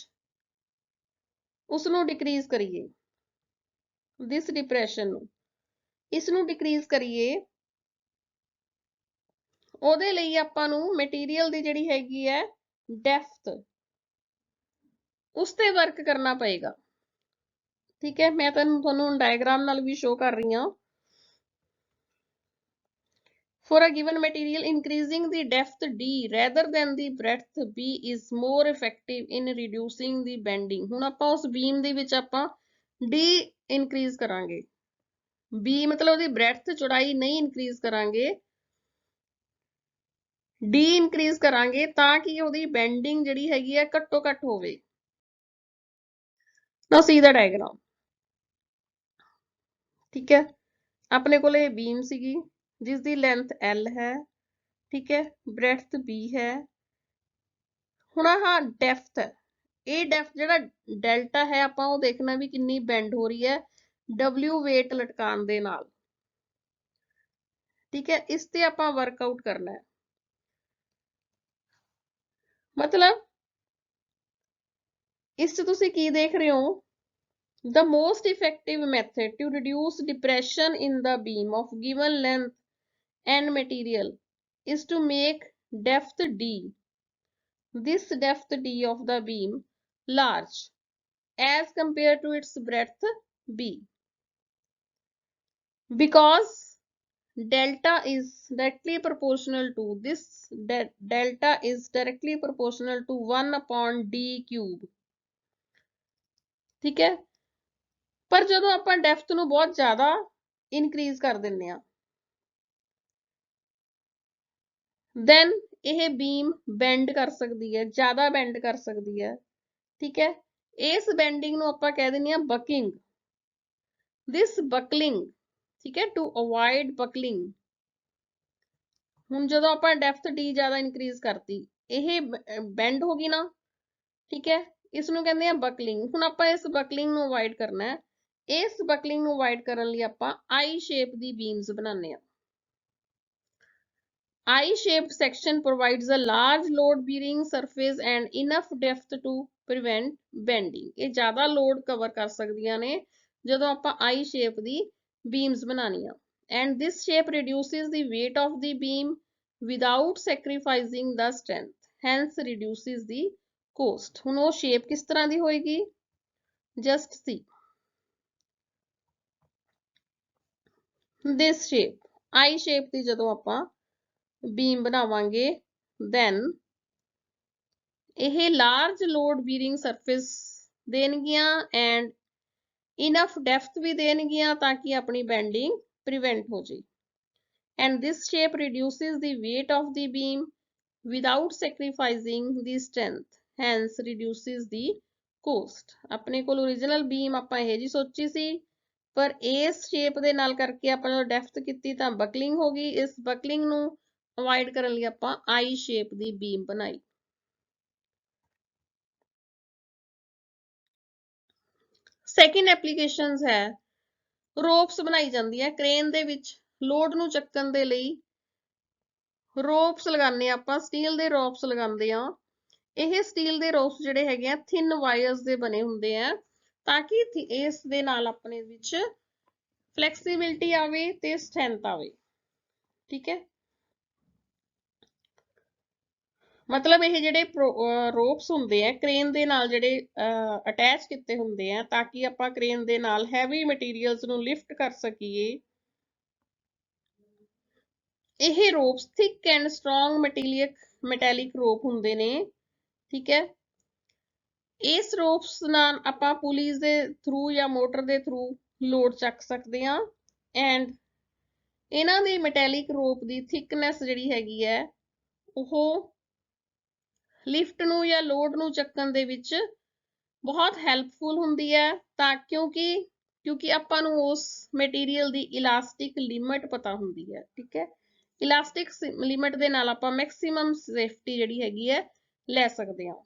ਉਸਨੂੰ ਡਿਕਰੀਜ਼ ਕਰੀਏ, ਦਿਸ ਡਿਪਰੈਸ਼ਨ ਨੂੰ, ਇਸ ਨੂੰ ਡਿਕਰੀਜ਼ ਕਰੀਏ। ਉਹਦੇ ਲਈ ਆਪਾਂ ਨੂੰ ਮਟੀਰੀਅਲ ਦੀ ਜਿਹੜੀ ਹੈਗੀ ਹੈ ਡੈਪਥ, ਉਸ ਤੇ ਵਰਕ ਕਰਨਾ ਪਏਗਾ। ਠੀਕ ਹੈ, ਮੈਂ ਤੁਹਾਨੂੰ ਡਾਇਗਰਾਮ ਨਾਲ ਵੀ ਸ਼ੋ ਕਰ ਰਹੀ ਹਾਂ। For a given material, increasing the depth D rather than the breadth B is more effective in reducing the bending। ਹੁਣ ਆਪਾਂ ਉਸ beam ਦੇ ਵਿੱਚ ਆਪਾਂ D increase ਕਰਾਂਗੇ, B ਮਤਲਬ ਉਹਦੀ breadth ਚੌੜਾਈ ਨਹੀਂ increase ਕਰਾਂਗੇ, D increase ਕਰਾਂਗੇ ਤਾਂ ਕਿ ਉਹਦੀ bending ਜਿਹੜੀ ਹੈਗੀ ਹੈ ਘੱਟੋ ਘੱਟ ਹੋਵੇ। Now see the diagram। ਠੀਕ ਹੈ, ਆਪਣੇ ਕੋਲ ਇਹ beam ਸੀਗੀ ਜਿਸ ਦੀ ਲੈਂਥ L ਹੈ, ਠੀਕ ਹੈ, ਬ੍ਰੈਡਥ B ਹੈ। ਹੁਣ ਆਹ ਡੈਪਥ ਹੈ, ਇਹ ਡੈਪਥ ਜਿਹੜਾ ਡੈਲਟਾ ਹੈ ਆਪਾਂ ਉਹ ਦੇਖਣਾ ਵੀ ਕਿੰਨੀ ਬੈਂਡ ਹੋ ਰਹੀ ਹੈ W weight ਲਟਕਾਉਣ ਦੇ ਨਾਲ। ਠੀਕ ਹੈ, ਇਸ ਤੇ ਆਪਾਂ ਵਰਕਆਊਟ ਕਰਨਾ ਹੈ। ਮਤਲਬ ਇਸ 'ਚ ਤੁਸੀਂ ਕੀ ਦੇਖ ਰਹੇ ਹੋ? The most effective method to reduce depression in the beam of given length and material is to make depth D, this depth D of the beam, large as compared to its breadth B, because delta is directly proportional to this, delta is directly proportional to 1 upon D cube। ਠੀਕ ਹੈ, ਪਰ ਜਦੋਂ ਆਪਾਂ depth ਨੂੰ ਬਹੁਤ ਜ਼ਿਆਦਾ increase ਕਰ ਦਿੰਦੇ ਆ then ਇਹ ਬੀਮ ਬੈਂਡ ਕਰ ਸਕਦੀ ਹੈ, ਜ਼ਿਆਦਾ ਬੈਂਡ ਕਰ ਸਕਦੀ ਹੈ। ਠੀਕ ਹੈ, ਇਸ ਬੈਂਡਿੰਗ ਨੂੰ ਆਪਾਂ ਕਹਿ ਦਿੰਦੇ ਆ ਬਕਿੰਗ, this buckling। ਠੀਕ ਹੈ, to avoid buckling। ਹੁਣ ਜਦੋਂ ਆਪਾਂ ਡੈਪਥ D ਜ਼ਿਆਦਾ ਇਨਕਰੀਜ਼ ਕਰਤੀ, ਇਹ ਬੈਂਡ ਹੋ ਗਈ ਨਾ, ਠੀਕ ਹੈ, ਇਸ ਨੂੰ ਕਹਿੰਦੇ ਆ ਬਕਲਿੰਗ। ਹੁਣ ਆਪਾਂ ਇਸ ਬਕਲਿੰਗ ਨੂੰ ਅਵੋਇਡ ਕਰਨਾ ਹੈ। ਇਸ ਬਕਲਿੰਗ ਨੂੰ ਅਵੋਇਡ ਕਰਨ ਲਈ ਆਪਾਂ ਆਈ ਸ਼ੇਪ ਦੀ ਬੀਮਸ ਬਣਾਉਂਦੇ ਆ। I shaped section provides a large load bearing surface and enough depth to prevent bending। ਇਹ ਜ਼ਿਆਦਾ ਲੋਡ ਕਵਰ ਕਰ ਸਕਦੀਆਂ ਨੇ ਜਦੋਂ ਆਪਾਂ I shape ਦੀ beams ਬਣਾਉਣੀਆਂ। And this shape reduces the weight of the beam without sacrificing the strength, hence reduces the cost। ਹੁਣ ਉਹ shape ਕਿਸ ਤਰ੍ਹਾਂ ਦੀ ਹੋਏਗੀ? Just see this shape, I shape ਦੀ ਜਦੋਂ ਆਪਾਂ beam ਬਣਾਵਾਂਗੇ then ਇਹ large load bearing surface ਦੇਣਗੀਆਂ and enough depth ਵੀ ਦੇਣਗੀਆਂ ਤਾਂ ਕਿ ਆਪਣੀ bending prevent ਹੋ ਜਾਏ। And this shape reduces the weight of the beam without sacrificing the strength, hence reduces the cost। ਆਪਣੇ ਕੋਲ original beam ਆਪਾਂ ਇਹ ਜੀ ਸੋਚੀ ਸੀ, ਪਰ ਇਸ shape ਦੇ ਨਾਲ ਕਰਕੇ ਆਪਾਂ ਜਦੋਂ depth ਕੀਤੀ ਤਾਂ buckling ਹੋ ਗਈ। ਇਸ buckling ਨੂੰ ਅਵੋਇਡ ਕਰਨ ਲਈ ਆਪਾਂ I shape ਦੀ beam ਬਣਾਈ। ਸੈਕਿੰਡ ਐਪਲੀਕੇਸ਼ਨਸ ਹੈ, ਰੋਪਸ ਬਣਾਈ ਜਾਂਦੀ ਹੈ ਕ੍ਰੇਨ ਦੇ ਵਿੱਚ ਲੋਡ ਨੂੰ ਚੱਕਣ ਦੇ ਲਈ। ਰੋਪਸ ਲਗਾਉਂਦੇ ਆ ਆਪਾਂ, ਸਟੀਲ ਦੇ ਰੋਪਸ ਲਗਾਉਂਦੇ ਆ। ਇਹ ਸਟੀਲ ਦੇ ਰੋਪਸ ਜਿਹੜੇ ਹੈਗੇ ਆ ਥਿਨ ਵਾਇਰਸ ਦੇ ਬਣੇ ਹੁੰਦੇ ਆ ਤਾਂ ਕਿ ਇਸ ਦੇ ਨਾਲ ਆਪਣੇ ਵਿੱਚ ਫਲੈਕਸੀਬਿਲਿਟੀ ਆਵੇ ਤੇ ਸਟਰੈਂਥ ਆਵੇ। ਠੀਕ ਹੈ, ਮਤਲਬ ਇਹ ਜਿਹੜੇ ਰੋਪਸ ਹੁੰਦੇ ਆ ਕ੍ਰੇਨ ਦੇ ਨਾਲ ਜਿਹੜੇ ਅਟੈਚ ਕੀਤੇ ਹੁੰਦੇ ਆ ਤਾਂ ਕਿ ਆਪਾਂ ਕ੍ਰੇਨ ਦੇ ਨਾਲ ਹੈਵੀ ਮਟੀਰੀਅਲਸ ਨੂੰ ਲਿਫਟ ਕਰ ਸਕੀਏ। ਇਹ ropes thick and strong metallic rope ਹੁੰਦੇ ਨੇ, ਠੀਕ ਹੈ। ਇਸ ਰੋਪਸ ਨਾਲ ਆਪਾਂ ਪੁਲੀਸ ਦੇ ਥਰੂ ਜਾਂ ਮੋਟਰ ਦੇ ਥਰੂ ਲੋਡ ਚੱਕ ਸਕਦੇ ਹਾਂ। ਐਂਡ ਇਹਨਾਂ ਦੀ ਮੈਟੈਲਿਕ ਰੋਪ ਦੀ ਥਿਕਨੈਸ ਜਿਹੜੀ ਹੈਗੀ ਹੈ ਉਹ ਲਿਫਟ ਨੂੰ ਜਾਂ ਲੋਡ ਨੂੰ ਚੱਕਣ ਦੇ ਵਿੱਚ ਬਹੁਤ ਹੈਲਪਫੁਲ ਹੁੰਦੀ ਹੈ, ਤਾਂ ਕਿਉਂਕਿ ਆਪਾਂ ਨੂੰ ਉਸ ਮਟੀਰੀਅਲ ਦੀ ਇਲਾਸਟਿਕ ਲਿਮਿਟ ਪਤਾ ਹੁੰਦੀ ਹੈ, ਠੀਕ ਹੈ। ਇਲਾਸਟਿਕ ਲਿਮਿਟ ਦੇ ਨਾਲ ਆਪਾਂ ਮੈਕਸਿਮਮ ਸੇਫਟੀ ਜਿਹੜੀ ਹੈਗੀ ਹੈ ਲੈ ਸਕਦੇ ਹਾਂ।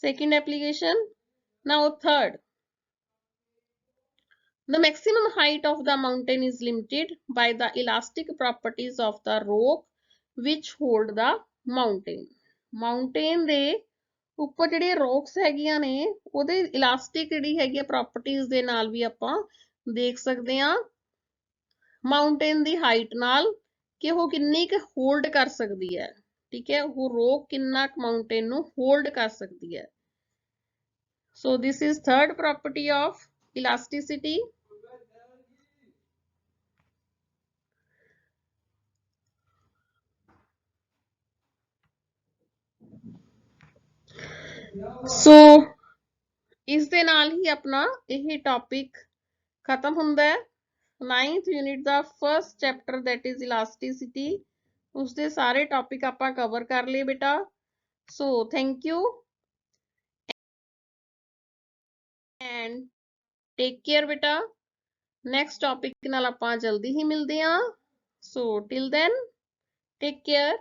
Second application. Now third, the maximum height of the mountain is limited by the elastic properties of the rock which hold the mountain। Mountain ਦੇ ਉੱਪਰ ਜਿਹੜੇ ਰੌਕਸ ਹੈਗੀਆਂ ਨੇ ਉਹਦੇ ਇਲਾਸਟਿਕ ਜਿਹੜੀ ਹੈਗੀ ਪ੍ਰੋਪਰਟੀਜ਼ ਦੇ ਨਾਲ ਵੀ ਆਪਾਂ ਦੇਖ ਸਕਦੇ ਹਾਂ ਮਾਊਂਟੇਨ ਦੀ ਹਾਈਟ ਨਾਲ ਕਿ ਉਹ ਕਿੰਨੀ ਕੁ ਹੋਲਡ ਕਰ ਸਕਦੀ ਹੈ, ਠੀਕ ਹੈ। ਉਹ ਰੌਕ ਕਿੰਨਾ ਕੁ ਮਾਊਂਟੇਨ ਨੂੰ ਹੋਲਡ ਕਰ ਸਕਦੀ ਹੈ। So this is third property of elasticity। So ਇਸ ਦੇ ਨਾਲ ਹੀ ਆਪਣਾ ਇਹ ਟੌਪਿਕ ਖਤਮ ਹੁੰਦਾ ਹੈ। 9th unit the first chapter that is ਇਲਾਸਟਿਸਿਟੀ, ਉਸਦੇ ਸਾਰੇ ਟੌਪਿਕ ਆਪਾਂ ਕਵਰ ਕਰ ਲਏ ਬੇਟਾ। So thank you and take care ਬੇਟਾ। ਨੈਕਸਟ ਟੌਪਿਕ ਨਾਲ ਆਪਾਂ ਜਲਦੀ ਹੀ ਮਿਲਦੇ ਹਾਂ। ਸੋ ਟਿਲ ਦੈਨ ਟੇਕ ਕੇਅਰ।